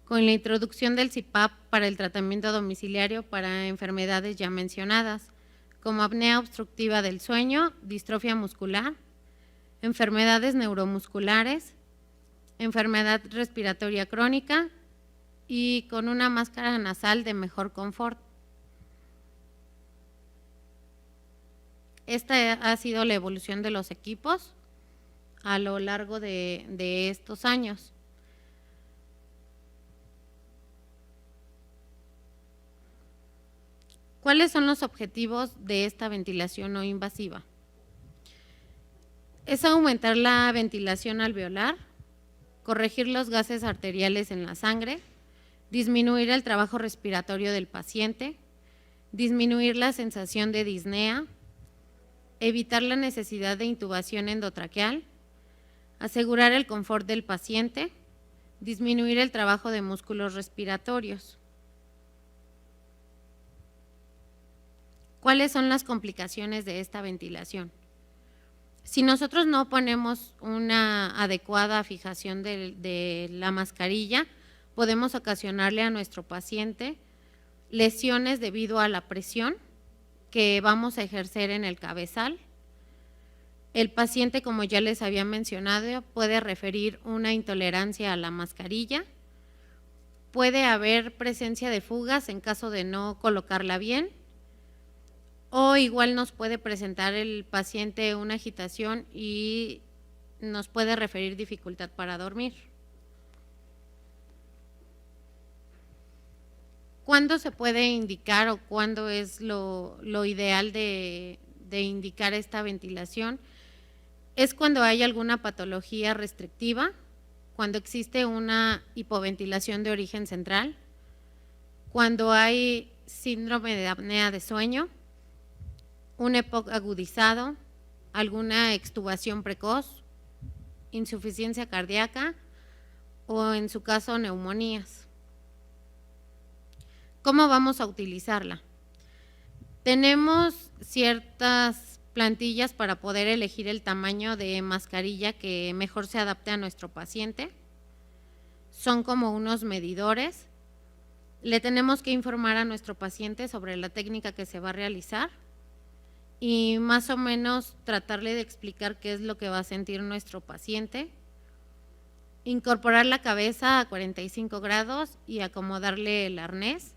con la introducción del CPAP para el tratamiento domiciliario para enfermedades ya mencionadas, como apnea obstructiva del sueño, distrofia muscular, enfermedades neuromusculares, enfermedad respiratoria crónica y con una máscara nasal de mejor confort. Esta ha sido la evolución de los equipos a lo largo de estos años. ¿Cuáles son los objetivos de esta ventilación no invasiva? Es aumentar la ventilación alveolar, corregir los gases arteriales en la sangre, disminuir el trabajo respiratorio del paciente, disminuir la sensación de disnea, evitar la necesidad de intubación endotraqueal, asegurar el confort del paciente, disminuir el trabajo de músculos respiratorios. ¿Cuáles son las complicaciones de esta ventilación? Si nosotros no ponemos una adecuada fijación de la mascarilla, podemos ocasionarle a nuestro paciente lesiones debido a la presión que vamos a ejercer en el cabezal. El paciente, como ya les había mencionado, puede referir una intolerancia a la mascarilla, puede haber presencia de fugas en caso de no colocarla bien, o igual nos puede presentar el paciente una agitación y nos puede referir dificultad para dormir. ¿Cuándo se puede indicar o cuándo es lo ideal de indicar esta ventilación? Es cuando hay alguna patología restrictiva, cuando existe una hipoventilación de origen central, cuando hay síndrome de apnea de sueño, un EPOC agudizado, alguna extubación precoz, insuficiencia cardíaca o en su caso neumonías. ¿Cómo vamos a utilizarla? Tenemos ciertas plantillas para poder elegir el tamaño de mascarilla que mejor se adapte a nuestro paciente. Son como unos medidores. Le tenemos que informar a nuestro paciente sobre la técnica que se va a realizar y más o menos tratarle de explicar qué es lo que va a sentir nuestro paciente. Incorporar la cabeza a 45 grados y acomodarle el arnés.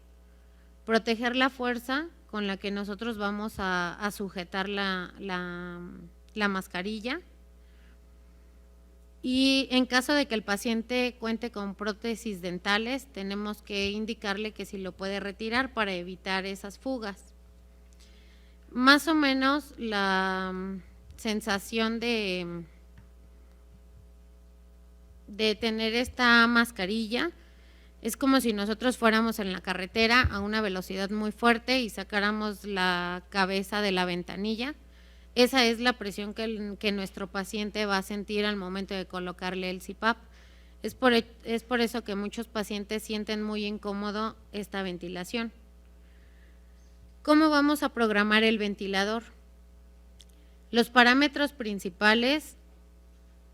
Proteger la fuerza con la que nosotros vamos a sujetar la mascarilla. Y en caso de que el paciente cuente con prótesis dentales, tenemos que indicarle que si lo puede retirar para evitar esas fugas. Más o menos la sensación de tener esta mascarilla es como si nosotros fuéramos en la carretera a una velocidad muy fuerte y sacáramos la cabeza de la ventanilla. Esa es la presión que nuestro paciente va a sentir al momento de colocarle el CPAP. Es por eso que muchos pacientes sienten muy incómodo esta ventilación. ¿Cómo vamos a programar el ventilador? Los parámetros principales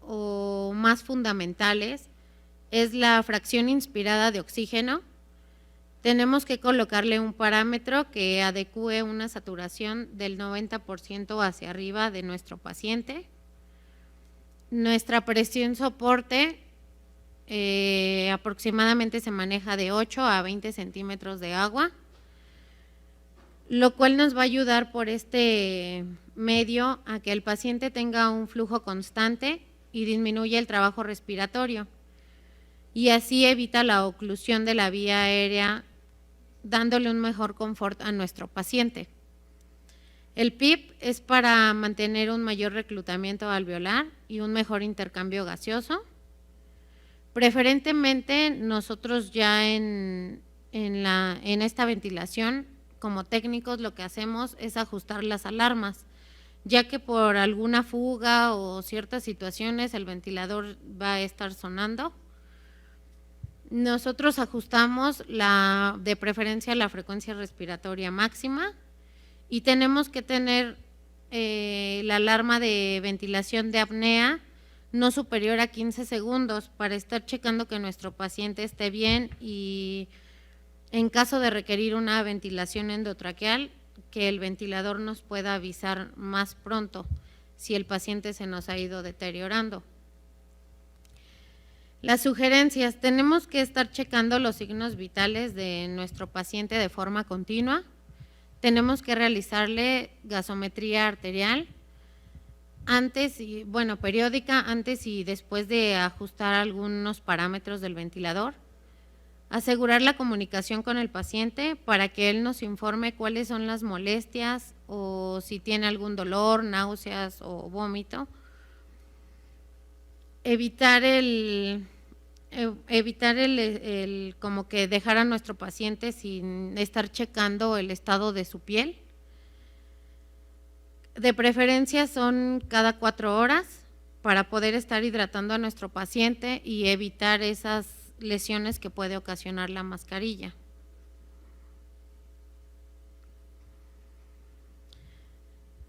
o más fundamentales es la fracción inspirada de oxígeno. Tenemos que colocarle un parámetro que adecue una saturación del 90% hacia arriba de nuestro paciente. Nuestra presión soporte aproximadamente se maneja de 8 a 20 centímetros de agua, lo cual nos va a ayudar por este medio a que el paciente tenga un flujo constante y disminuya el trabajo respiratorio, y así evita la oclusión de la vía aérea, dándole un mejor confort a nuestro paciente. El PIP es para mantener un mayor reclutamiento alveolar y un mejor intercambio gaseoso. Preferentemente nosotros ya en esta ventilación, como técnicos, lo que hacemos es ajustar las alarmas, ya que por alguna fuga o ciertas situaciones el ventilador va a estar sonando. Nosotros ajustamos de preferencia la frecuencia respiratoria máxima y tenemos que tener la alarma de ventilación de apnea no superior a 15 segundos para estar checando que nuestro paciente esté bien y en caso de requerir una ventilación endotraqueal, que el ventilador nos pueda avisar más pronto si el paciente se nos ha ido deteriorando. Las sugerencias: tenemos que estar checando los signos vitales de nuestro paciente de forma continua, tenemos que realizarle gasometría arterial periódica antes y después de ajustar algunos parámetros del ventilador, asegurar la comunicación con el paciente para que él nos informe cuáles son las molestias o si tiene algún dolor, náuseas o vómito, evitar como que dejar a nuestro paciente sin estar checando el estado de su piel. De preferencia son cada 4 horas para poder estar hidratando a nuestro paciente y evitar esas lesiones que puede ocasionar la mascarilla.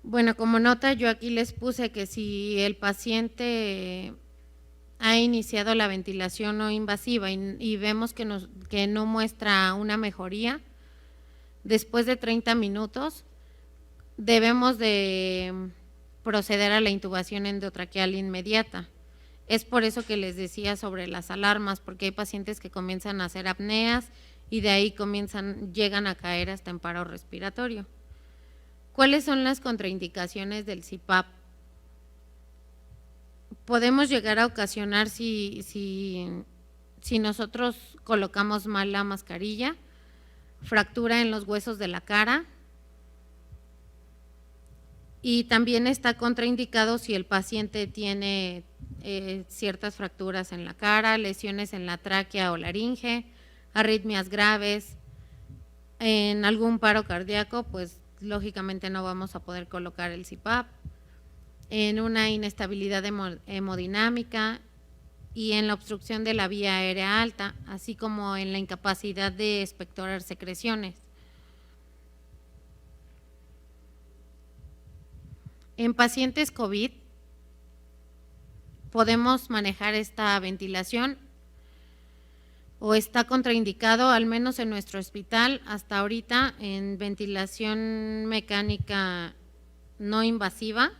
Bueno, como nota yo aquí les puse que si el paciente ha iniciado la ventilación no invasiva y vemos que no muestra una mejoría, después de 30 minutos debemos de proceder a la intubación endotraqueal inmediata. Es por eso que les decía sobre las alarmas, porque hay pacientes que comienzan a hacer apneas y de ahí llegan a caer hasta en paro respiratorio. ¿Cuáles son las contraindicaciones del CPAP? Podemos llegar a ocasionar si nosotros colocamos mal la mascarilla, fractura en los huesos de la cara, y también está contraindicado si el paciente tiene ciertas fracturas en la cara, lesiones en la tráquea o laringe, arritmias graves, en algún paro cardíaco, pues lógicamente no vamos a poder colocar el CPAP, en una inestabilidad hemodinámica y en la obstrucción de la vía aérea alta, así como en la incapacidad de expectorar secreciones. En pacientes COVID podemos manejar esta ventilación o está contraindicado, al menos en nuestro hospital, hasta ahorita en ventilación mecánica no invasiva.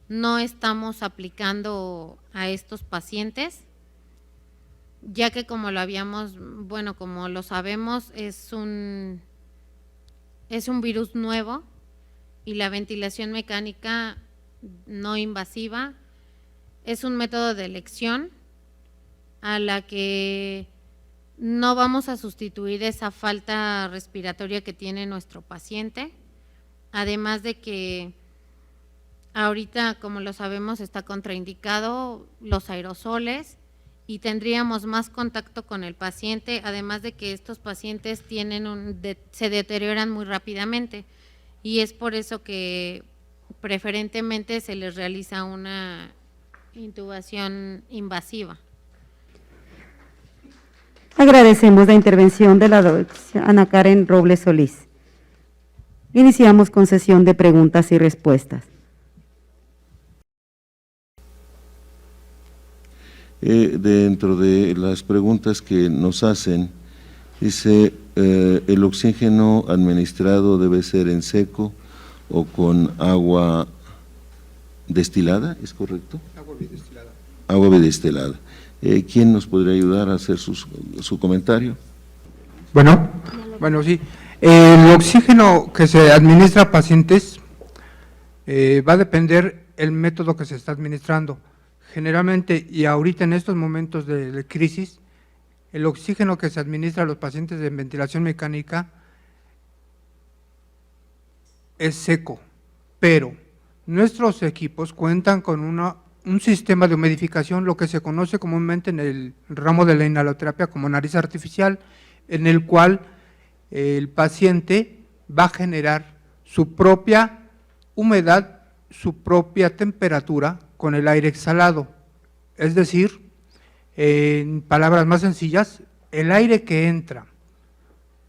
No estamos aplicando a estos pacientes, ya que como lo sabemos, es un virus nuevo y la ventilación mecánica no invasiva es un método de elección a la que no vamos a sustituir esa falta respiratoria que tiene nuestro paciente, además de que ahorita, como lo sabemos, está contraindicado los aerosoles y tendríamos más contacto con el paciente, además de que estos pacientes se deterioran muy rápidamente y es por eso que preferentemente se les realiza una intubación invasiva. Agradecemos la intervención de la doctora Ana Karen Robles Solís. Iniciamos con sesión de preguntas y respuestas. Dentro de las preguntas que nos hacen, dice, ¿el oxígeno administrado debe ser en seco o con agua destilada? ¿Es correcto? Agua bidestilada. Agua bidestilada. ¿Quién nos podría ayudar a hacer su comentario? Bueno, sí. El oxígeno que se administra a pacientes va a depender el método que se está administrando. Generalmente, y ahorita en estos momentos de crisis, el oxígeno que se administra a los pacientes de ventilación mecánica es seco, pero nuestros equipos cuentan con un sistema de humidificación, lo que se conoce comúnmente en el ramo de la inhaloterapia como nariz artificial, en el cual el paciente va a generar su propia humedad, su propia temperatura con el aire exhalado. Es decir, en palabras más sencillas, el aire que entra,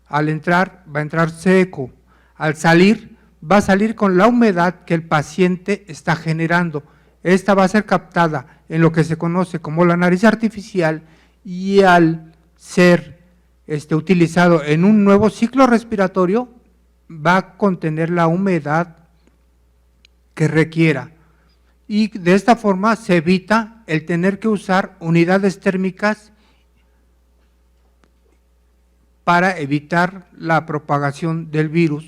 al entrar va a entrar seco, al salir va a salir con la humedad que el paciente está generando. Esta va a ser captada en lo que se conoce como la nariz artificial y al ser utilizado en un nuevo ciclo respiratorio va a contener la humedad que requiera. Y de esta forma se evita el tener que usar unidades térmicas para evitar la propagación del virus.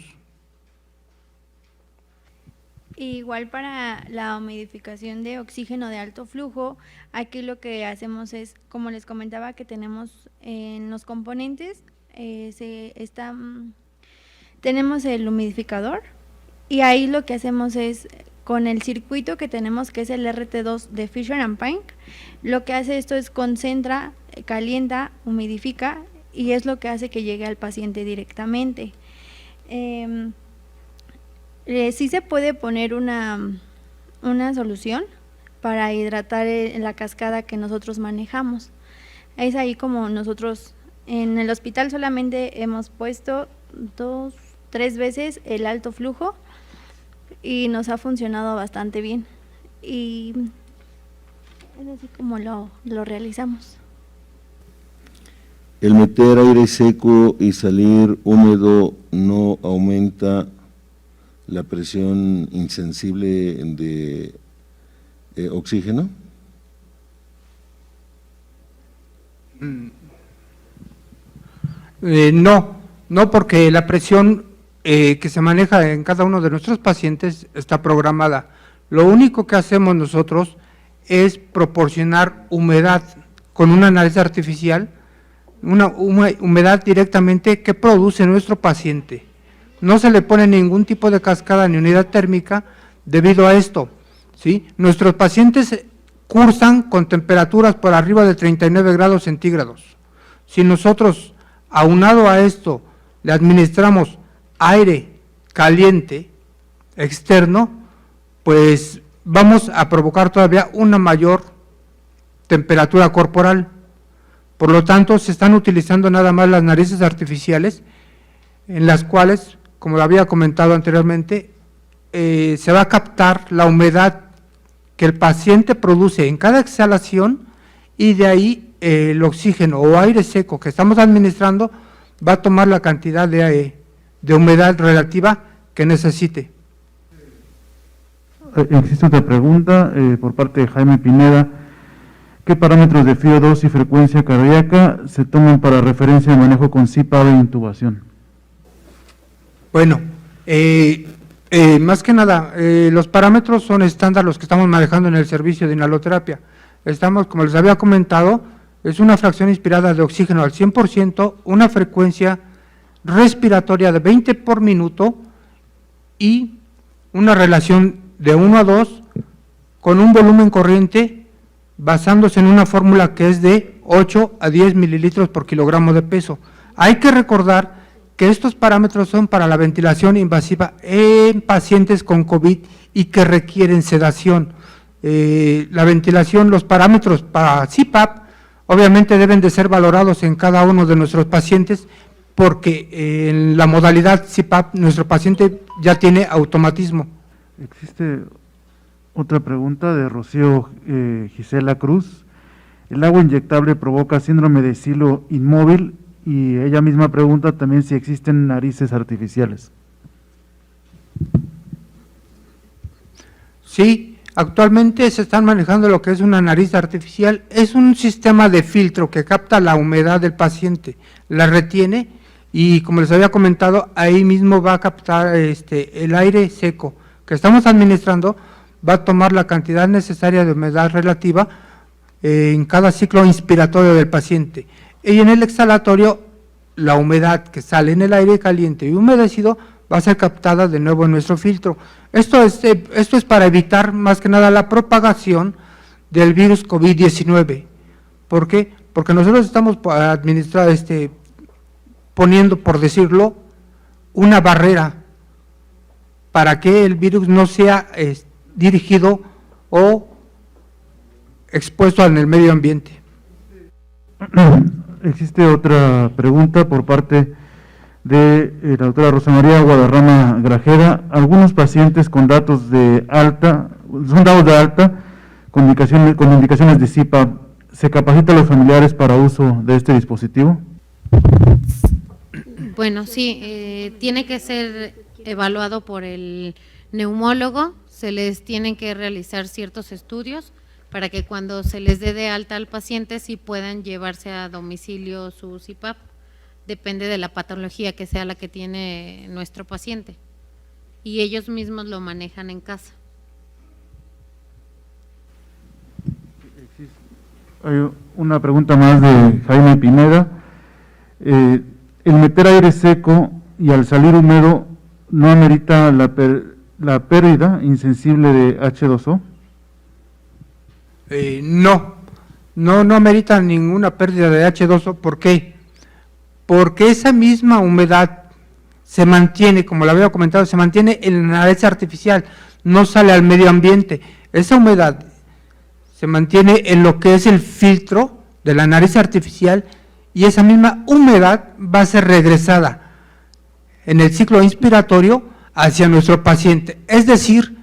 Igual para la humidificación de oxígeno de alto flujo, aquí lo que hacemos es, como les comentaba, que tenemos en los componentes, tenemos el humidificador y ahí lo que hacemos es, con el circuito que tenemos, que es el RT2 de Fisher & Paykel, lo que hace esto es concentra, calienta, humidifica y es lo que hace que llegue al paciente directamente. Sí se puede poner una solución para hidratar la cascada que nosotros manejamos. Es ahí como nosotros en el hospital solamente hemos puesto 2-3 veces el alto flujo y nos ha funcionado bastante bien. Y es así como lo realizamos. ¿El meter aire seco y salir húmedo no aumenta la presión insensible de oxígeno? No, porque la presión que se maneja en cada uno de nuestros pacientes está programada. Lo único que hacemos nosotros es proporcionar humedad con una nariz artificial, una humedad directamente que produce nuestro paciente. No se le pone ningún tipo de cascada ni unidad térmica debido a esto, ¿sí? Nuestros pacientes cursan con temperaturas por arriba de 39 grados centígrados. Si nosotros, aunado a esto, le administramos aire caliente externo, pues vamos a provocar todavía una mayor temperatura corporal. Por lo tanto, se están utilizando nada más las narices artificiales, en las cuales, como lo había comentado anteriormente, se va a captar la humedad que el paciente produce en cada exhalación y de ahí el oxígeno o aire seco que estamos administrando va a tomar la cantidad de humedad relativa que necesite. Existe otra pregunta por parte de Jaime Pineda. ¿Qué parámetros de FiO2 y frecuencia cardíaca se toman para referencia de manejo con CPAP e intubación? Bueno, más que nada, los parámetros son estándar los que estamos manejando en el servicio de inhaloterapia. Estamos, como les había comentado, es una fracción inspirada de oxígeno al 100%, una frecuencia respiratoria de 20 por minuto y una relación de 1 a 2 con un volumen corriente basándose en una fórmula que es de 8 a 10 mililitros por kilogramo de peso. Hay que recordar que estos parámetros son para la ventilación invasiva en pacientes con COVID y que requieren sedación. La ventilación, los parámetros para CPAP, obviamente deben de ser valorados en cada uno de nuestros pacientes porque en la modalidad CPAP nuestro paciente ya tiene automatismo. Existe otra pregunta de Rocío Gisela Cruz. El agua inyectable provoca síndrome de silo inmóvil y ella misma pregunta también si existen narices artificiales. Sí, actualmente se están manejando lo que es una nariz artificial. Es un sistema de filtro que capta la humedad del paciente, la retiene y, como les había comentado, ahí mismo va a captar el aire seco que estamos administrando, va a tomar la cantidad necesaria de humedad relativa en cada ciclo inspiratorio del paciente. Y en el exhalatorio, la humedad que sale en el aire caliente y humedecido va a ser captada de nuevo en nuestro filtro. Esto es para evitar más que nada la propagación del virus COVID-19. ¿Por qué? Porque nosotros estamos poniendo, por decirlo, una barrera para que el virus no sea dirigido o expuesto en el medio ambiente. Existe otra pregunta por parte de la doctora Rosa María Guadarrama Grajeda. Algunos pacientes con datos de alta, son dados de alta con indicaciones de CPAP, ¿se capacita a los familiares para uso de este dispositivo? Bueno, sí, tiene que ser evaluado por el neumólogo, se les tienen que realizar ciertos estudios para que cuando se les dé de alta al paciente sí puedan llevarse a domicilio su CPAP, depende de la patología que sea la que tiene nuestro paciente y ellos mismos lo manejan en casa. Hay una pregunta más de Jaime Pineda. El meter aire seco y al salir húmedo no amerita la pérdida insensible de H2O. No amerita ninguna pérdida de H2O. ¿Por qué? Porque esa misma humedad se mantiene, como lo había comentado, se mantiene en la nariz artificial, no sale al medio ambiente. Esa humedad se mantiene en lo que es el filtro de la nariz artificial y esa misma humedad va a ser regresada en el ciclo inspiratorio hacia nuestro paciente. Es decir,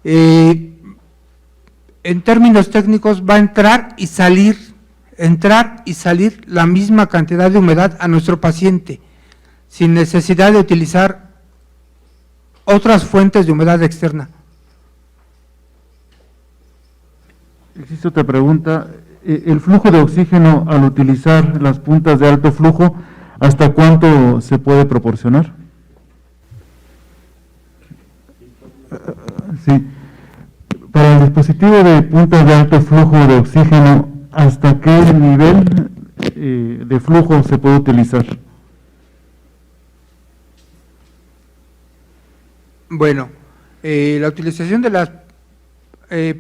en términos técnicos va a entrar y salir la misma cantidad de humedad a nuestro paciente, sin necesidad de utilizar otras fuentes de humedad externa. Existe otra pregunta. El flujo de oxígeno al utilizar las puntas de alto flujo, ¿hasta cuánto se puede proporcionar? Sí. Para el dispositivo de puntas de alto flujo de oxígeno, ¿hasta qué nivel de flujo se puede utilizar? Bueno, la utilización de las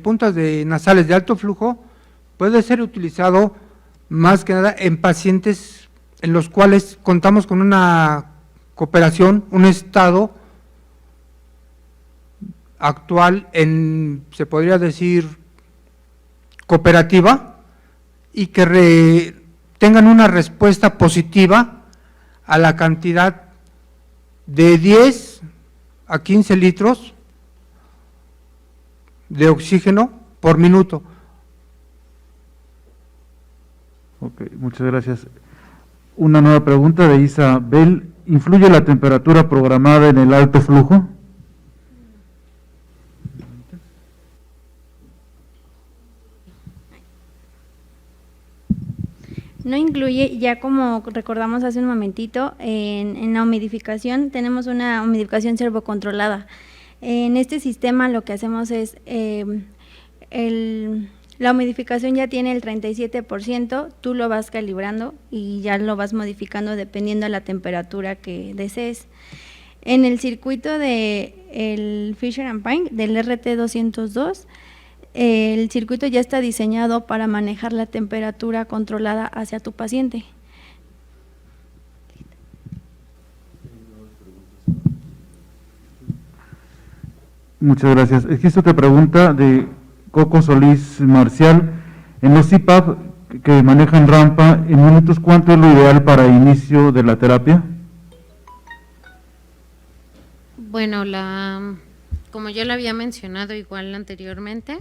puntas nasales de alto flujo puede ser utilizado más que nada en pacientes en los cuales contamos con una cooperación, un estado actual se podría decir, cooperativa, y que tengan una respuesta positiva a la cantidad de 10 a 15 litros de oxígeno por minuto. Ok, muchas gracias. Una nueva pregunta de Isabel. ¿Influye la temperatura programada en el alto flujo? No incluye, ya como recordamos hace un momentito, en la humidificación tenemos una humidificación servocontrolada. En este sistema lo que hacemos es, la humidificación ya tiene el 37%, tú lo vas calibrando y ya lo vas modificando dependiendo de la temperatura que desees. En el circuito del Fisher & Paykel, del RT202, el circuito ya está diseñado para manejar la temperatura controlada hacia tu paciente. Muchas gracias. Existe otra pregunta de Coco Solís Marcial. En los CPAP que manejan rampa, en minutos, ¿cuánto es lo ideal para inicio de la terapia? Bueno, como yo lo había mencionado igual anteriormente,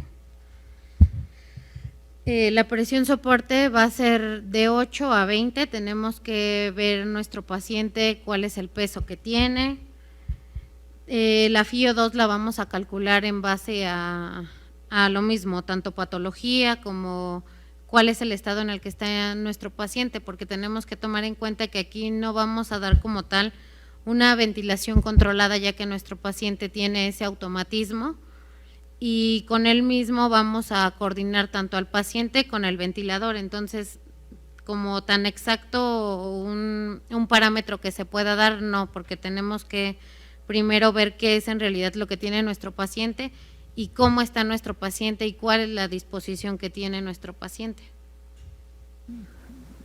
la presión soporte va a ser de 8 a 20, tenemos que ver nuestro paciente cuál es el peso que tiene. La FIO2 la vamos a calcular en base a lo mismo, tanto patología como cuál es el estado en el que está nuestro paciente, porque tenemos que tomar en cuenta que aquí no vamos a dar como tal una ventilación controlada, ya que nuestro paciente tiene ese automatismo, y con él mismo vamos a coordinar tanto al paciente con el ventilador. Entonces, como tan exacto un parámetro que se pueda dar, no, porque tenemos que primero ver qué es en realidad lo que tiene nuestro paciente y cómo está nuestro paciente y cuál es la disposición que tiene nuestro paciente.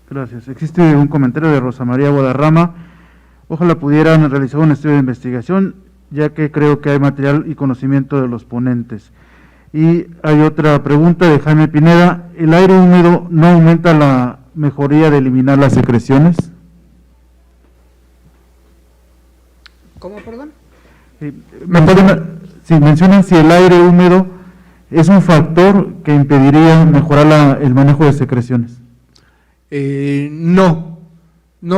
Gracias. Existe un comentario de Rosa María Guadarrama. Ojalá pudieran realizar un estudio de investigación, ya que creo que hay material y conocimiento de los ponentes. Y hay otra pregunta de Jaime Pineda. ¿El aire húmedo no aumenta la mejoría de eliminar las secreciones? ¿Cómo, perdón? Mencionan si el aire húmedo es un factor que impediría mejorar el manejo de secreciones. No,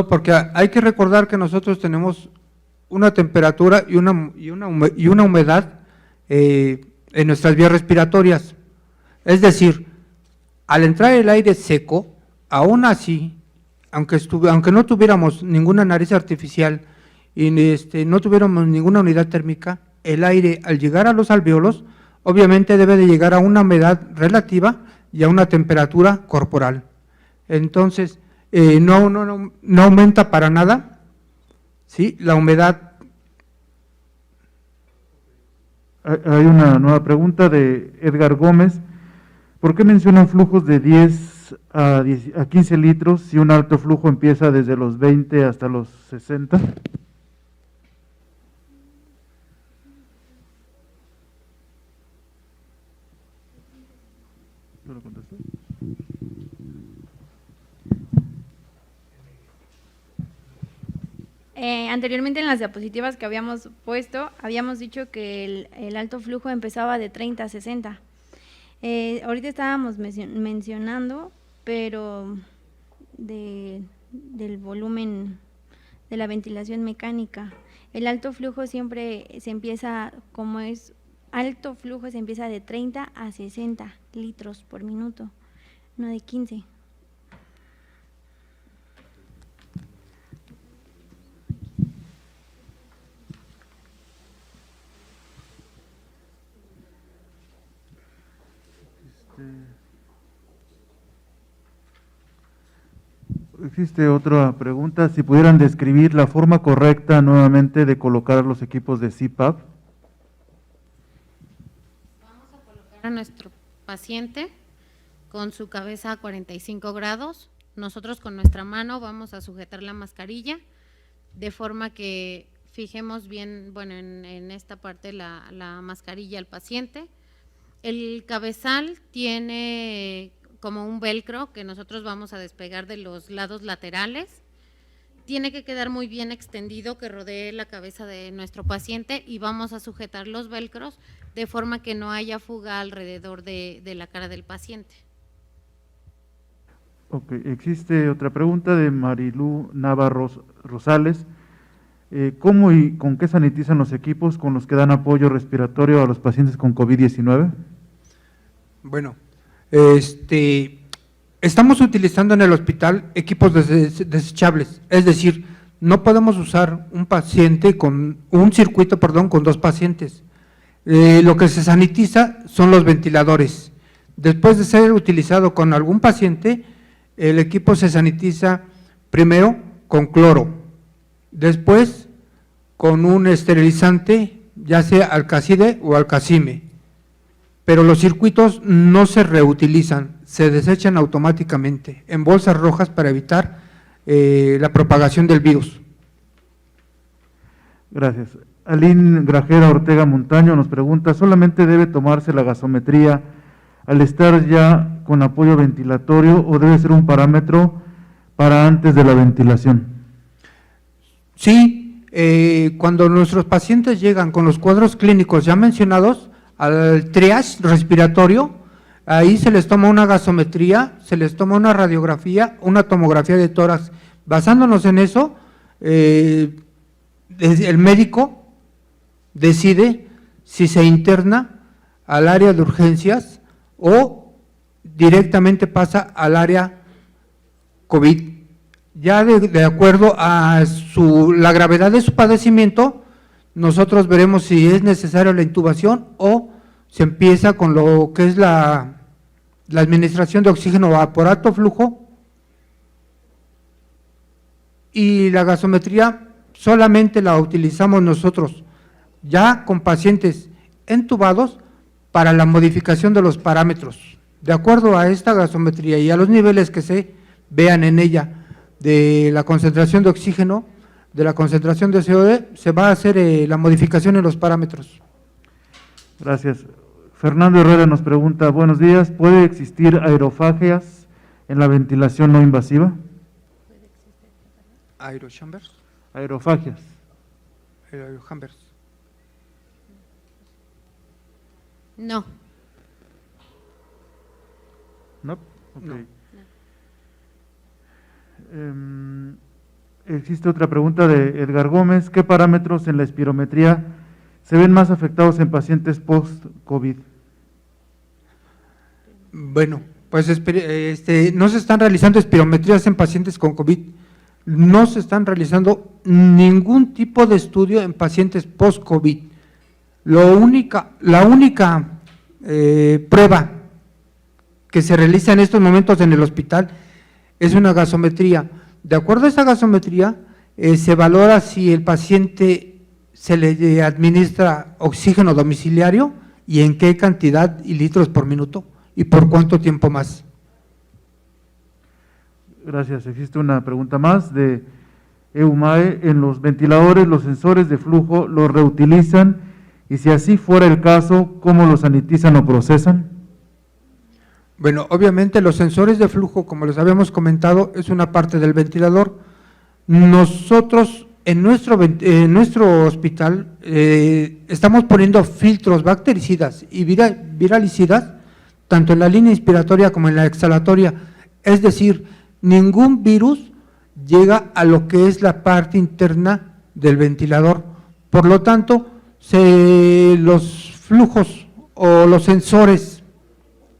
porque hay que recordar que nosotros tenemos una temperatura y una humedad en nuestras vías respiratorias. Es decir, al entrar el aire seco, aún así, aunque no tuviéramos ninguna nariz artificial y no tuviéramos ninguna unidad térmica, el aire al llegar a los alvéolos, obviamente debe de llegar a una humedad relativa y a una temperatura corporal. Entonces, no aumenta para nada, ¿sí?, la humedad. Hay una nueva pregunta de Edgar Gómez. ¿Por qué mencionan flujos de 10 a 15 litros si un alto flujo empieza desde los 20 hasta los 60? ¿No lo contestó? Anteriormente en las diapositivas que habíamos puesto, habíamos dicho que el alto flujo empezaba de 30 a 60. Ahorita estábamos mencionando, pero del volumen de la ventilación mecánica. El alto flujo siempre se empieza, como es alto flujo, se empieza de 30 a 60 litros por minuto, no de 15. Existe otra pregunta, si pudieran describir la forma correcta nuevamente de colocar los equipos de CPAP. Vamos a colocar a nuestro paciente con su cabeza a 45 grados. Nosotros con nuestra mano vamos a sujetar la mascarilla de forma que fijemos bien, bueno, en esta parte la mascarilla al paciente. El cabezal tiene como un velcro que nosotros vamos a despegar de los lados laterales. Tiene que quedar muy bien extendido, que rodee la cabeza de nuestro paciente, y vamos a sujetar los velcros de forma que no haya fuga alrededor de la cara del paciente. Ok, existe otra pregunta de Marilú Navarro Rosales. ¿Cómo y con qué sanitizan los equipos con los que dan apoyo respiratorio a los pacientes con COVID-19? Bueno, estamos utilizando en el hospital equipos desechables, es decir, no podemos usar un circuito, con 2 pacientes. Lo que se sanitiza son los ventiladores. Después de ser utilizado con algún paciente, el equipo se sanitiza primero con cloro, después con un esterilizante, ya sea Alcacide o Alcacime, pero los circuitos no se reutilizan, se desechan automáticamente en bolsas rojas para evitar la propagación del virus. Gracias. Aline Grajera Ortega Montaño nos pregunta, ¿solamente debe tomarse la gasometría al estar ya con apoyo ventilatorio o debe ser un parámetro para antes de la ventilación? Sí, cuando nuestros pacientes llegan con los cuadros clínicos ya mencionados al triage respiratorio, ahí se les toma una gasometría, se les toma una radiografía, una tomografía de tórax. Basándonos en eso, el médico decide si se interna al área de urgencias o directamente pasa al área COVID. Ya de acuerdo a la gravedad de su padecimiento, nosotros veremos si es necesaria la intubación o se empieza con lo que es la administración de oxígeno por alto flujo, y la gasometría solamente la utilizamos nosotros ya con pacientes entubados para la modificación de los parámetros. De acuerdo a esta gasometría y a los niveles que se vean en ella de la concentración de oxígeno, de la concentración de CO2, se va a hacer la modificación en los parámetros. Gracias. Fernando Herrera nos pregunta, buenos días, ¿puede existir aerofagias en la ventilación no invasiva? Aerochambers. Aerofagias. Aerochambers. No. ¿No? Ok. No. Existe otra pregunta de Edgar Gómez, ¿qué parámetros en la espirometría se ven más afectados en pacientes post-COVID? Bueno, pues no se están realizando espirometrías en pacientes con COVID, no se están realizando ningún tipo de estudio en pacientes post-COVID. La única prueba que se realiza en estos momentos en el hospital es una gasometría. De acuerdo a esa gasometría, se valora si el paciente se le administra oxígeno domiciliario y en qué cantidad y litros por minuto y por cuánto tiempo más. Gracias. Existe una pregunta más de EUMAE. En los ventiladores, los sensores de flujo los reutilizan y si así fuera el caso, ¿cómo los sanitizan o procesan? Bueno, obviamente los sensores de flujo, como les habíamos comentado, es una parte del ventilador. Nosotros en nuestro hospital estamos poniendo filtros bactericidas y viralicidas, tanto en la línea inspiratoria como en la exhalatoria, es decir, ningún virus llega a lo que es la parte interna del ventilador. Por lo tanto, los flujos o los sensores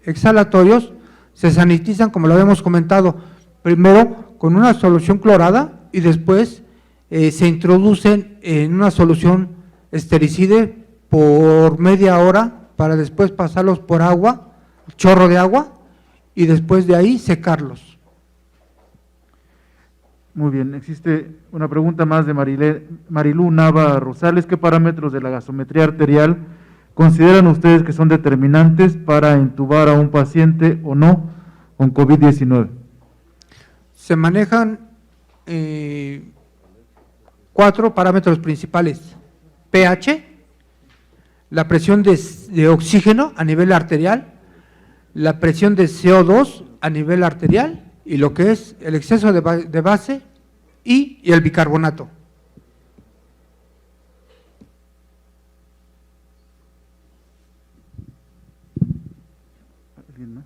exhalatorios se sanitizan, como lo habíamos comentado, primero con una solución clorada y después se introducen en una solución estericide por media hora para después pasarlos por agua, chorro de agua, y después de ahí secarlos. Muy bien, existe una pregunta más de Marilú Nava Rosales, ¿qué parámetros de la gasometría arterial consideran ustedes que son determinantes para entubar a un paciente o no con COVID-19? Se manejan 4 parámetros principales: pH, la presión de oxígeno a nivel arterial, la presión de CO2 a nivel arterial y lo que es el exceso de base y el bicarbonato. ¿Alguien más?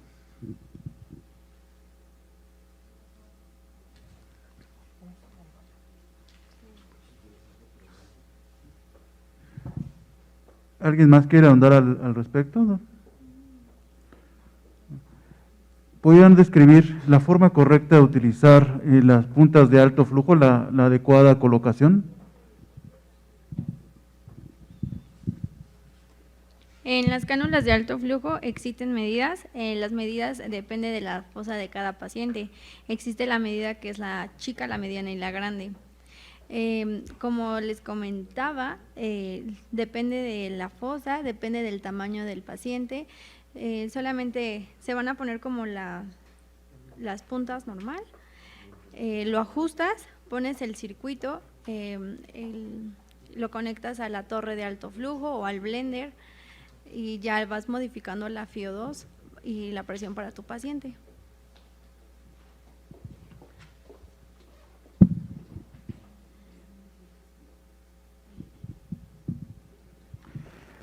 ¿Alguien más quiere ahondar al respecto? ¿No? ¿Podrían describir la forma correcta de utilizar las puntas de alto flujo, la adecuada colocación? En las cánulas de alto flujo existen medidas, las medidas dependen de la fosa de cada paciente. Existe la medida que es la chica, la mediana y la grande. Como les comentaba, depende de la fosa, depende del tamaño del paciente. Solamente se van a poner como las puntas normal, lo ajustas, pones el circuito, lo conectas a la torre de alto flujo o al blender y ya vas modificando la FiO2 y la presión para tu paciente.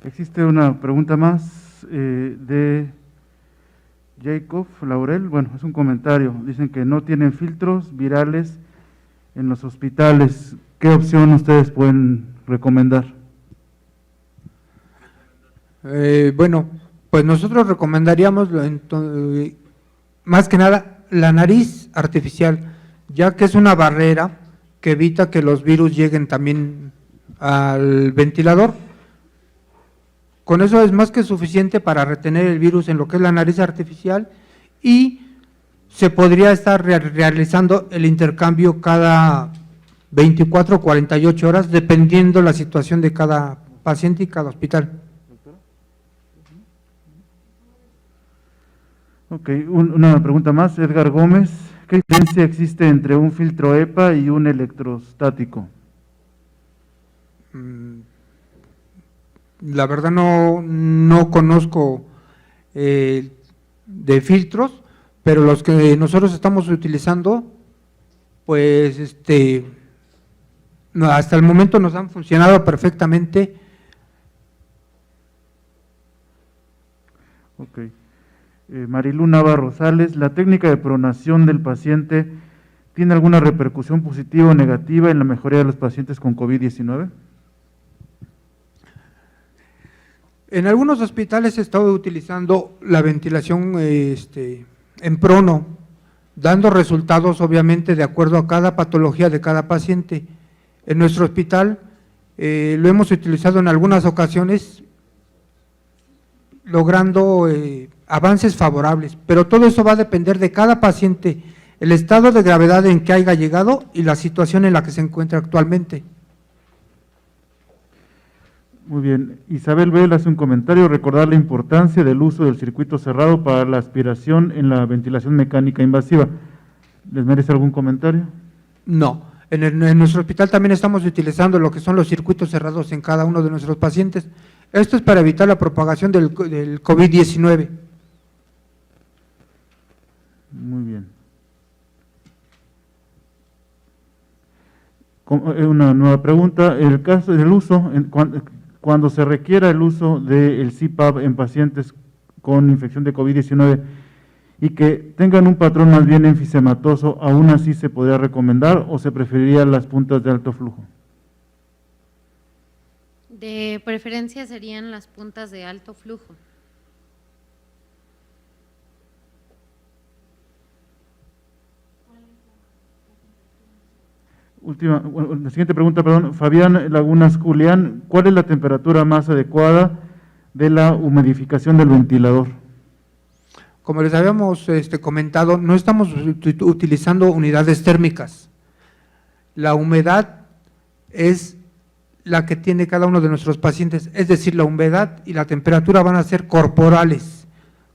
Existe una pregunta más de Jacob Laurel. Bueno, es un comentario. Dicen que no tienen filtros virales en los hospitales. ¿Qué opción ustedes pueden recomendar? Bueno, pues nosotros recomendaríamos más que nada la nariz artificial, ya que es una barrera que evita que los virus lleguen también al ventilador. Con eso es más que suficiente para retener el virus en lo que es la nariz artificial y se podría estar realizando el intercambio cada 24 o 48 horas, dependiendo la situación de cada paciente y cada hospital. Ok, una pregunta más, Edgar Gómez. ¿Qué diferencia existe entre un filtro EPA y un electrostático? La verdad no conozco de filtros, pero los que nosotros estamos utilizando, pues hasta el momento nos han funcionado perfectamente. Ok. Marilu Nava Rosales, ¿la técnica de pronación del paciente tiene alguna repercusión positiva o negativa en la mejoría de los pacientes con COVID-19? En algunos hospitales se está utilizando la ventilación en prono, dando resultados obviamente de acuerdo a cada patología de cada paciente. En nuestro hospital lo hemos utilizado en algunas ocasiones, logrando avances favorables, pero todo eso va a depender de cada paciente, el estado de gravedad en que haya llegado y la situación en la que se encuentra actualmente. Muy bien, Isabel Bell hace un comentario, recordar la importancia del uso del circuito cerrado para la aspiración en la ventilación mecánica invasiva. ¿Les merece algún comentario? No, en nuestro hospital también estamos utilizando lo que son los circuitos cerrados en cada uno de nuestros pacientes. Esto es para evitar la propagación del COVID-19. Muy bien. Una nueva pregunta, el caso del uso, cuando se requiera el uso del CPAP en pacientes con infección de COVID-19 y que tengan un patrón más bien enfisematoso, ¿aún así se podría recomendar o se preferiría las puntas de alto flujo? De preferencia serían las puntas de alto flujo. La siguiente pregunta, perdón, Fabián Lagunas Julián, ¿cuál es la temperatura más adecuada de la humidificación del ventilador? Como les habíamos comentado, no estamos utilizando unidades térmicas. La humedad es la que tiene cada uno de nuestros pacientes, es decir, la humedad y la temperatura van a ser corporales.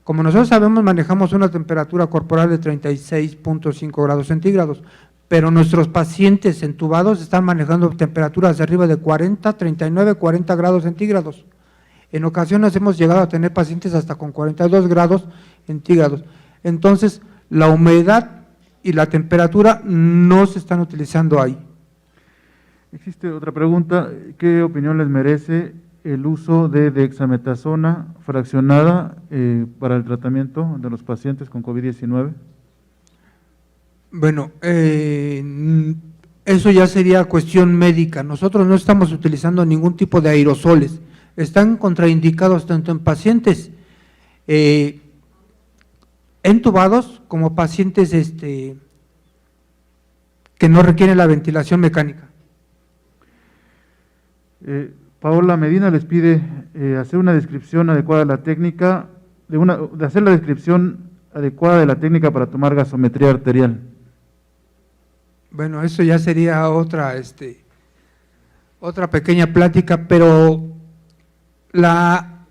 Como nosotros sabemos, manejamos una temperatura corporal de 36.5 grados centígrados, pero nuestros pacientes entubados están manejando temperaturas de arriba de 40, 39, 40 grados centígrados. En ocasiones hemos llegado a tener pacientes hasta con 42 grados centígrados. Entonces, la humedad y la temperatura no se están utilizando ahí. Existe otra pregunta, ¿qué opinión les merece el uso de dexametasona fraccionada para el tratamiento de los pacientes con COVID-19? Bueno, eso ya sería cuestión médica. Nosotros no estamos utilizando ningún tipo de aerosoles, están contraindicados tanto en pacientes entubados como pacientes que no requieren la ventilación mecánica. Paola Medina les pide hacer una descripción adecuada de la técnica, de hacer la descripción adecuada de la técnica para tomar gasometría arterial. Bueno, eso ya sería otra pequeña plática, pero la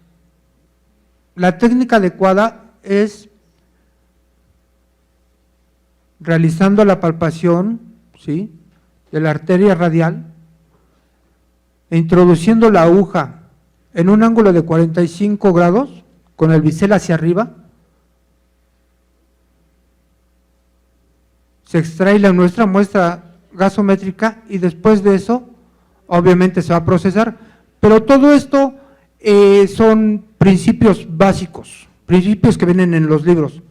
técnica adecuada es realizando la palpación, ¿sí?, de la arteria radial e introduciendo la aguja en un ángulo de 45 grados con el bisel hacia arriba. Se extrae nuestra muestra gasométrica y después de eso, obviamente se va a procesar, pero todo esto son principios básicos, principios que vienen en los libros,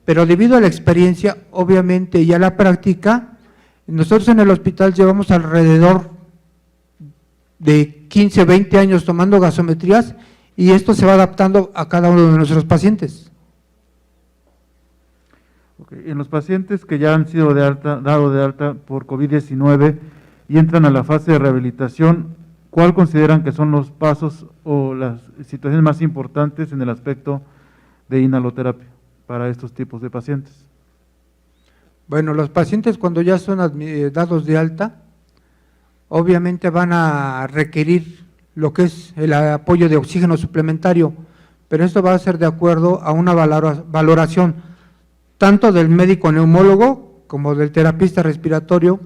pero debido a la experiencia, obviamente, y a la práctica, nosotros en el hospital llevamos alrededor de 15, 20 años tomando gasometrías y esto se va adaptando a cada uno de nuestros pacientes. En los pacientes que ya han sido dado de alta por COVID-19 y entran a la fase de rehabilitación, ¿cuál consideran que son los pasos o las situaciones más importantes en el aspecto de inhaloterapia para estos tipos de pacientes? Bueno, los pacientes cuando ya son dados de alta, obviamente van a requerir lo que es el apoyo de oxígeno suplementario, pero esto va a ser de acuerdo a una valoración tanto del médico neumólogo como del terapista respiratorio,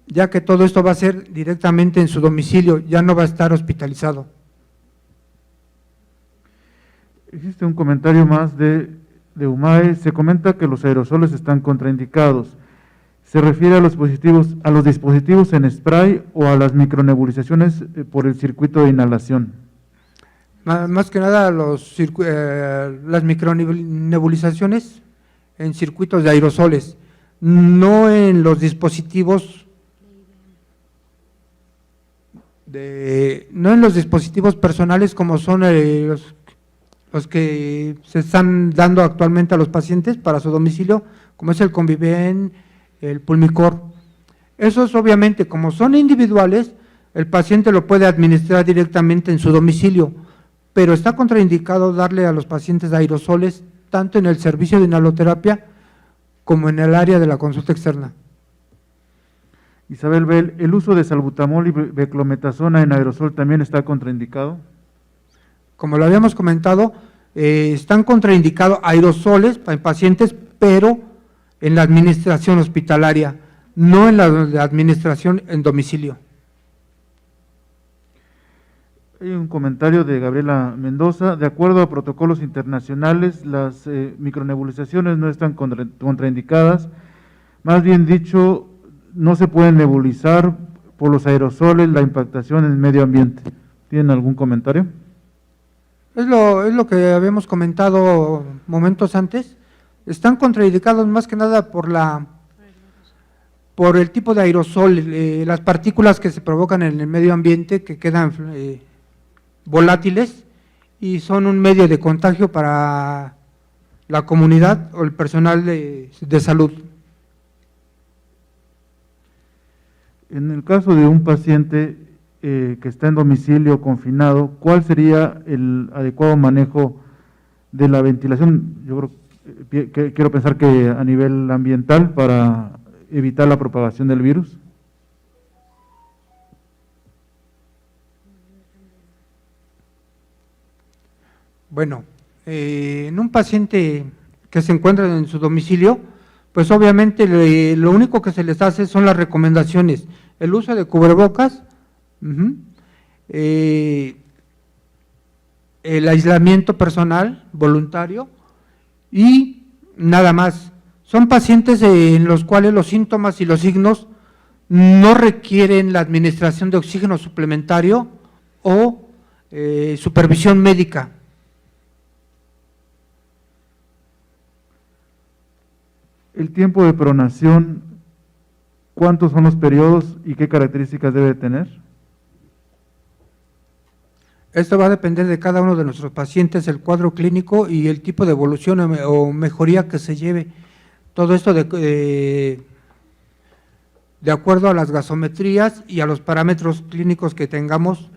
ya que todo esto va a ser directamente en su domicilio, ya no va a estar hospitalizado. Existe un comentario más de UMAE, se comenta que los aerosoles están contraindicados. ¿Se refiere a los dispositivos en spray o a las micronebulizaciones por el circuito de inhalación? Más que nada las micronebulizaciones en circuitos de aerosoles, no en los dispositivos personales como son los que se están dando actualmente a los pacientes para su domicilio, como es el Conviven, el Pulmicor. Esos obviamente, como son individuales, el paciente lo puede administrar directamente en su domicilio, pero está contraindicado darle a los pacientes aerosoles tanto en el servicio de inhaloterapia como en el área de la consulta externa. Isabel Bell, ¿el uso de salbutamol y beclometasona en aerosol también está contraindicado? Como lo habíamos comentado, están contraindicados aerosoles en pacientes, pero en la administración hospitalaria, no en la administración en domicilio. Hay un comentario de Gabriela Mendoza. De acuerdo a protocolos internacionales, las micronebulizaciones no están contraindicadas. Más bien dicho, no se pueden nebulizar por los aerosoles, la impactación en el medio ambiente. ¿Tienen algún comentario? Es lo que habíamos comentado momentos antes. Están contraindicados más que nada por el tipo de aerosol, las partículas que se provocan en el medio ambiente que quedan volátiles y son un medio de contagio para la comunidad o el personal de salud. En el caso de un paciente que está en domicilio confinado, ¿cuál sería el adecuado manejo de la ventilación? Yo quiero pensar que a nivel ambiental para evitar la propagación del virus. Bueno, en un paciente que se encuentra en su domicilio, pues obviamente lo único que se les hace son las recomendaciones, el uso de cubrebocas, el aislamiento personal voluntario y nada más. Son pacientes en los cuales los síntomas y los signos no requieren la administración de oxígeno suplementario o supervisión médica. El tiempo de pronación, ¿cuántos son los periodos y qué características debe tener? Esto va a depender de cada uno de nuestros pacientes, el cuadro clínico y el tipo de evolución o mejoría que se lleve. Todo esto de acuerdo a las gasometrías y a los parámetros clínicos que tengamos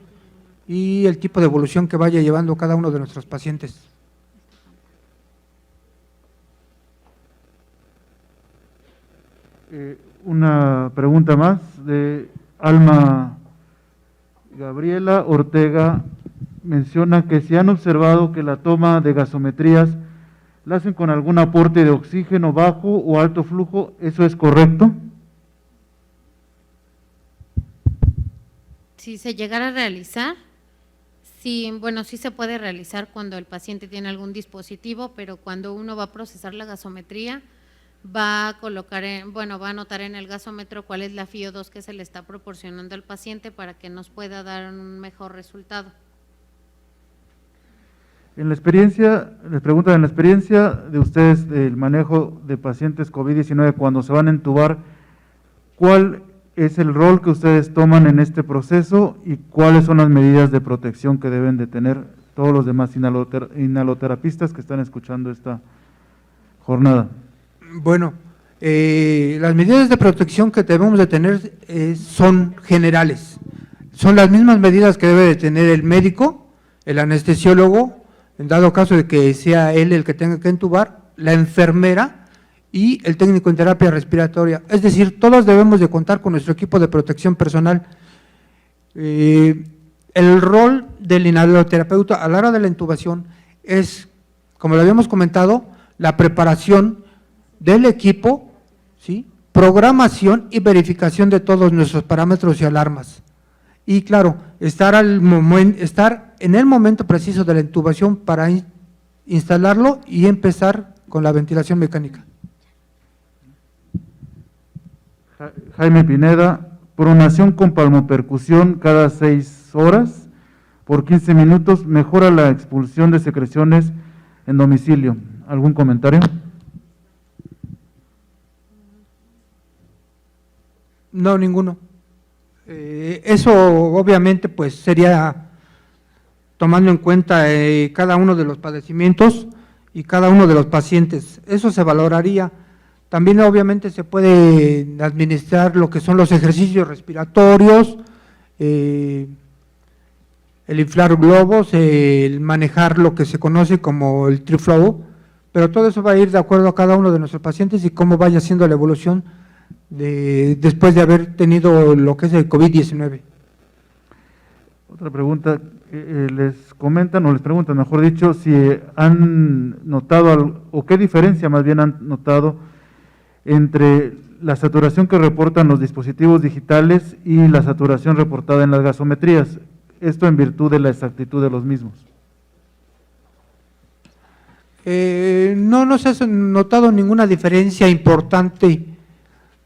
y el tipo de evolución que vaya llevando cada uno de nuestros pacientes. Una pregunta más de Alma Gabriela Ortega. Menciona que si han observado que la toma de gasometrías la hacen con algún aporte de oxígeno bajo o alto flujo, ¿eso es correcto? Si se llegara a realizar, sí, bueno, sí se puede realizar cuando el paciente tiene algún dispositivo, pero cuando uno va a procesar la gasometría, va a colocar, va a anotar en el gasómetro cuál es la FiO2 que se le está proporcionando al paciente para que nos pueda dar un mejor resultado. En la experiencia, les preguntan, en la experiencia de ustedes del manejo de pacientes COVID-19 cuando se van a entubar, ¿cuál es el rol que ustedes toman en este proceso y cuáles son las medidas de protección que deben de tener todos los demás inhaloterapistas que están escuchando esta jornada? Bueno, las medidas de protección que debemos de tener son generales, son las mismas medidas que debe de tener el médico, el anestesiólogo, en dado caso de que sea él el que tenga que entubar, la enfermera y el técnico en terapia respiratoria. Es decir, todos debemos de contar con nuestro equipo de protección personal. El rol del inhaloterapeuta a la hora de la intubación es, como lo habíamos comentado, la preparación del equipo, ¿sí?, programación y verificación de todos nuestros parámetros y alarmas. Y claro, estar en el momento preciso de la intubación para instalarlo y empezar con la ventilación mecánica. Jaime Pineda, pronación con palmopercusión cada 6 horas por 15 minutos mejora la expulsión de secreciones en domicilio. ¿Algún comentario? No, ninguno. Eso obviamente pues sería tomando en cuenta cada uno de los padecimientos y cada uno de los pacientes, eso se valoraría. También obviamente se puede administrar lo que son los ejercicios respiratorios, el inflar globos, el manejar lo que se conoce como el TrueFlow, pero todo eso va a ir de acuerdo a cada uno de nuestros pacientes y cómo vaya siendo la evolución después de haber tenido lo que es el COVID-19. Otra pregunta, les comentan o les preguntan, mejor dicho, si han notado o qué diferencia más bien han notado entre la saturación que reportan los dispositivos digitales y la saturación reportada en las gasometrías, esto en virtud de la exactitud de los mismos. No se ha notado ninguna diferencia importante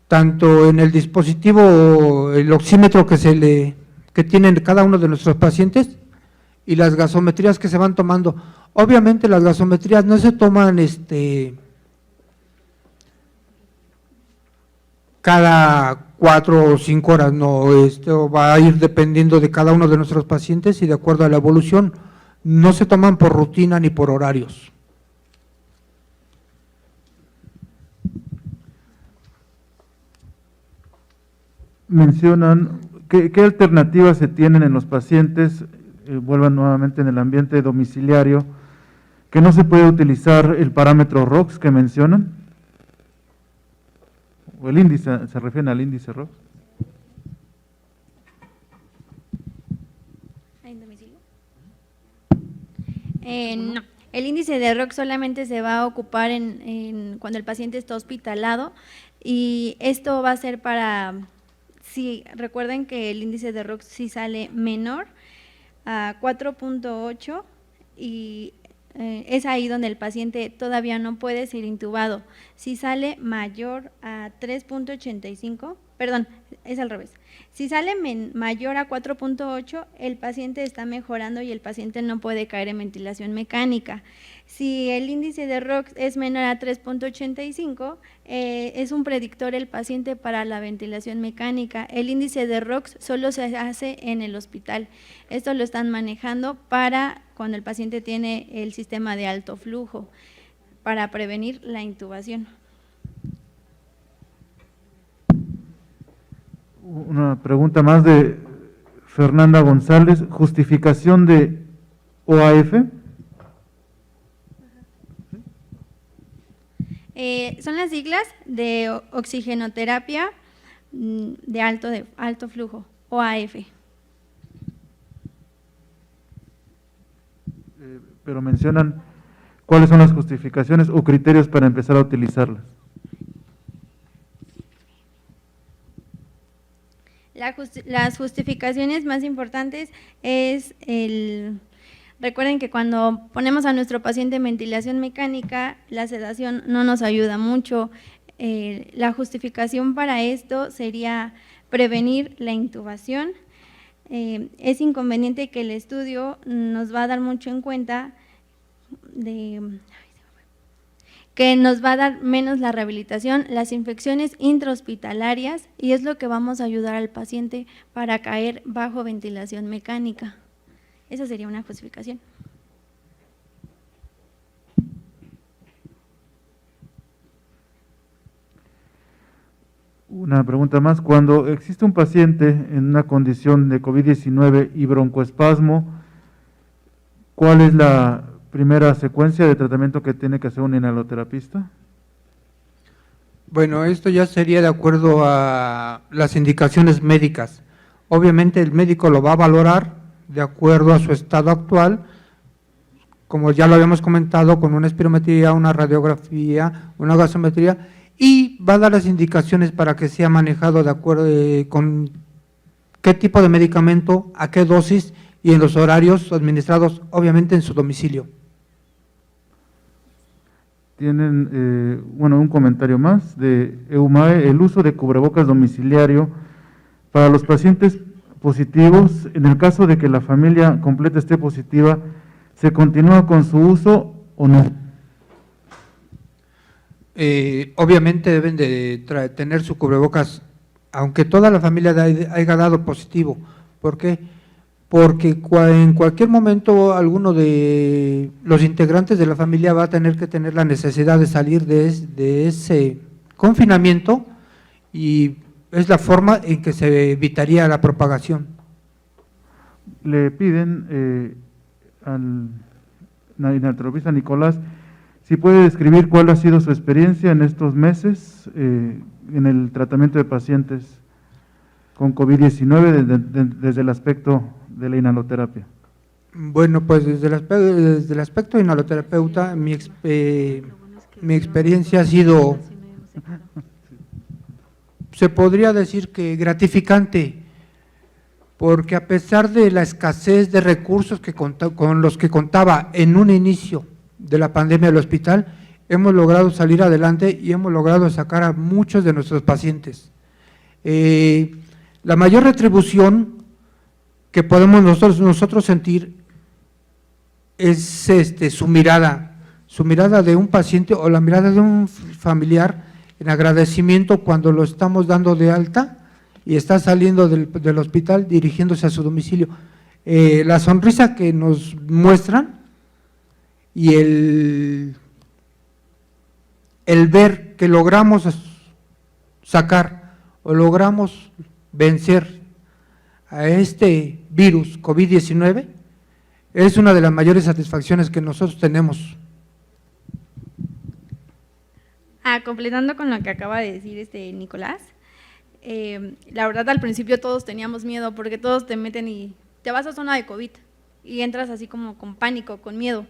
tanto en el dispositivo, el oxímetro que tienen cada uno de nuestros pacientes y las gasometrías que se van tomando. Obviamente las gasometrías no se toman cada 4 o 5 horas, no, esto va a ir dependiendo de cada uno de nuestros pacientes y de acuerdo a la evolución, no se toman por rutina ni por horarios. Mencionan, ¿qué alternativas se tienen en los pacientes, vuelvan nuevamente en el ambiente domiciliario, que no se puede utilizar el parámetro ROX que mencionan? ¿O el índice, se refieren al índice ROX? ¿En domicilio? No, el índice de ROX solamente se va a ocupar cuando el paciente está hospitalado y esto va a ser para… Sí, recuerden que el índice de ROX sí sale menor a 4.8 y es ahí donde el paciente todavía no puede ser intubado. Si sale mayor a 3.85, perdón, es al revés. Si sale mayor a 4.8, el paciente está mejorando y el paciente no puede caer en ventilación mecánica. Si el índice de ROX es menor a 3.85, es un predictor el paciente para la ventilación mecánica. El índice de ROX solo se hace en el hospital. Esto lo están manejando para cuando el paciente tiene el sistema de alto flujo, para prevenir la intubación. Una pregunta más de Fernanda González, justificación de OAF. Son las siglas de oxigenoterapia de alto flujo, OAF. Pero mencionan cuáles son las justificaciones o criterios para empezar a utilizarlas. Las justificaciones más importantes es recuerden que cuando ponemos a nuestro paciente en ventilación mecánica, la sedación no nos ayuda mucho. La justificación para esto sería prevenir la intubación. Es inconveniente que el estudio nos va a dar mucho en cuenta que nos va a dar menos la rehabilitación, las infecciones intrahospitalarias, y es lo que vamos a ayudar al paciente para caer bajo ventilación mecánica. Esa sería una justificación. Una pregunta más, cuando existe un paciente en una condición de COVID-19 y broncoespasmo, ¿cuál es la primera secuencia de tratamiento que tiene que hacer un inhaloterapista? Bueno, esto ya sería de acuerdo a las indicaciones médicas. Obviamente el médico lo va a valorar de acuerdo a su estado actual, como ya lo habíamos comentado, con una espirometría, una radiografía, una gasometría, y va a dar las indicaciones para que sea manejado de acuerdo con qué tipo de medicamento, a qué dosis y en los horarios administrados, obviamente en su domicilio. Tienen, un comentario más de EUMAE, el uso de cubrebocas domiciliario para los pacientes positivos, en el caso de que la familia completa esté positiva, ¿se continúa con su uso o no? Obviamente deben de tener su cubrebocas, aunque toda la familia haya dado positivo. ¿Por qué? Porque en cualquier momento alguno de los integrantes de la familia va a tener que tener la necesidad de salir de ese confinamiento, y es la forma en que se evitaría la propagación. Le piden al inhaloterapista Nicolás si puede describir cuál ha sido su experiencia en estos meses en el tratamiento de pacientes con COVID-19 desde el aspecto de la inhaloterapia. Bueno, pues desde el aspecto de inhaloterapeuta, mi experiencia ha sido, se podría decir que gratificante, porque a pesar de la escasez de recursos con los que contaba en un inicio de la pandemia del hospital, hemos logrado salir adelante y hemos logrado sacar a muchos de nuestros pacientes. La mayor retribución que podemos nosotros sentir es su mirada de un paciente o la mirada de un familiar en agradecimiento cuando lo estamos dando de alta y está saliendo del hospital dirigiéndose a su domicilio. La sonrisa que nos muestran y el ver que logramos sacar o logramos vencer a este virus COVID-19 es una de las mayores satisfacciones que nosotros tenemos. Completando con lo que acaba de decir Nicolás, la verdad al principio todos teníamos miedo porque todos te meten y te vas a zona de COVID y entras así como con pánico, con miedo.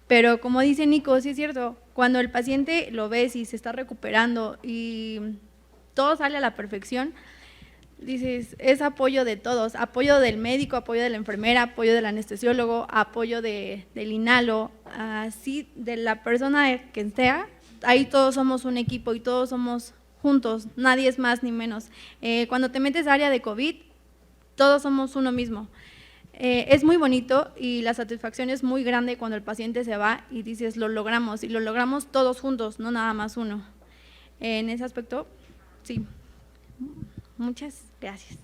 Pero como dice Nico, sí es cierto, cuando el paciente lo ves y se está recuperando y todo sale a la perfección, dices, es apoyo de todos, apoyo del médico, apoyo de la enfermera, apoyo del anestesiólogo, apoyo del inhalo, así de la persona que sea, ahí todos somos un equipo y todos somos juntos, nadie es más ni menos. Cuando te metes a área de COVID, todos somos uno mismo. Es muy bonito y la satisfacción es muy grande cuando el paciente se va y dices, lo logramos, y lo logramos todos juntos, no nada más uno. En ese aspecto, sí. Muchas gracias.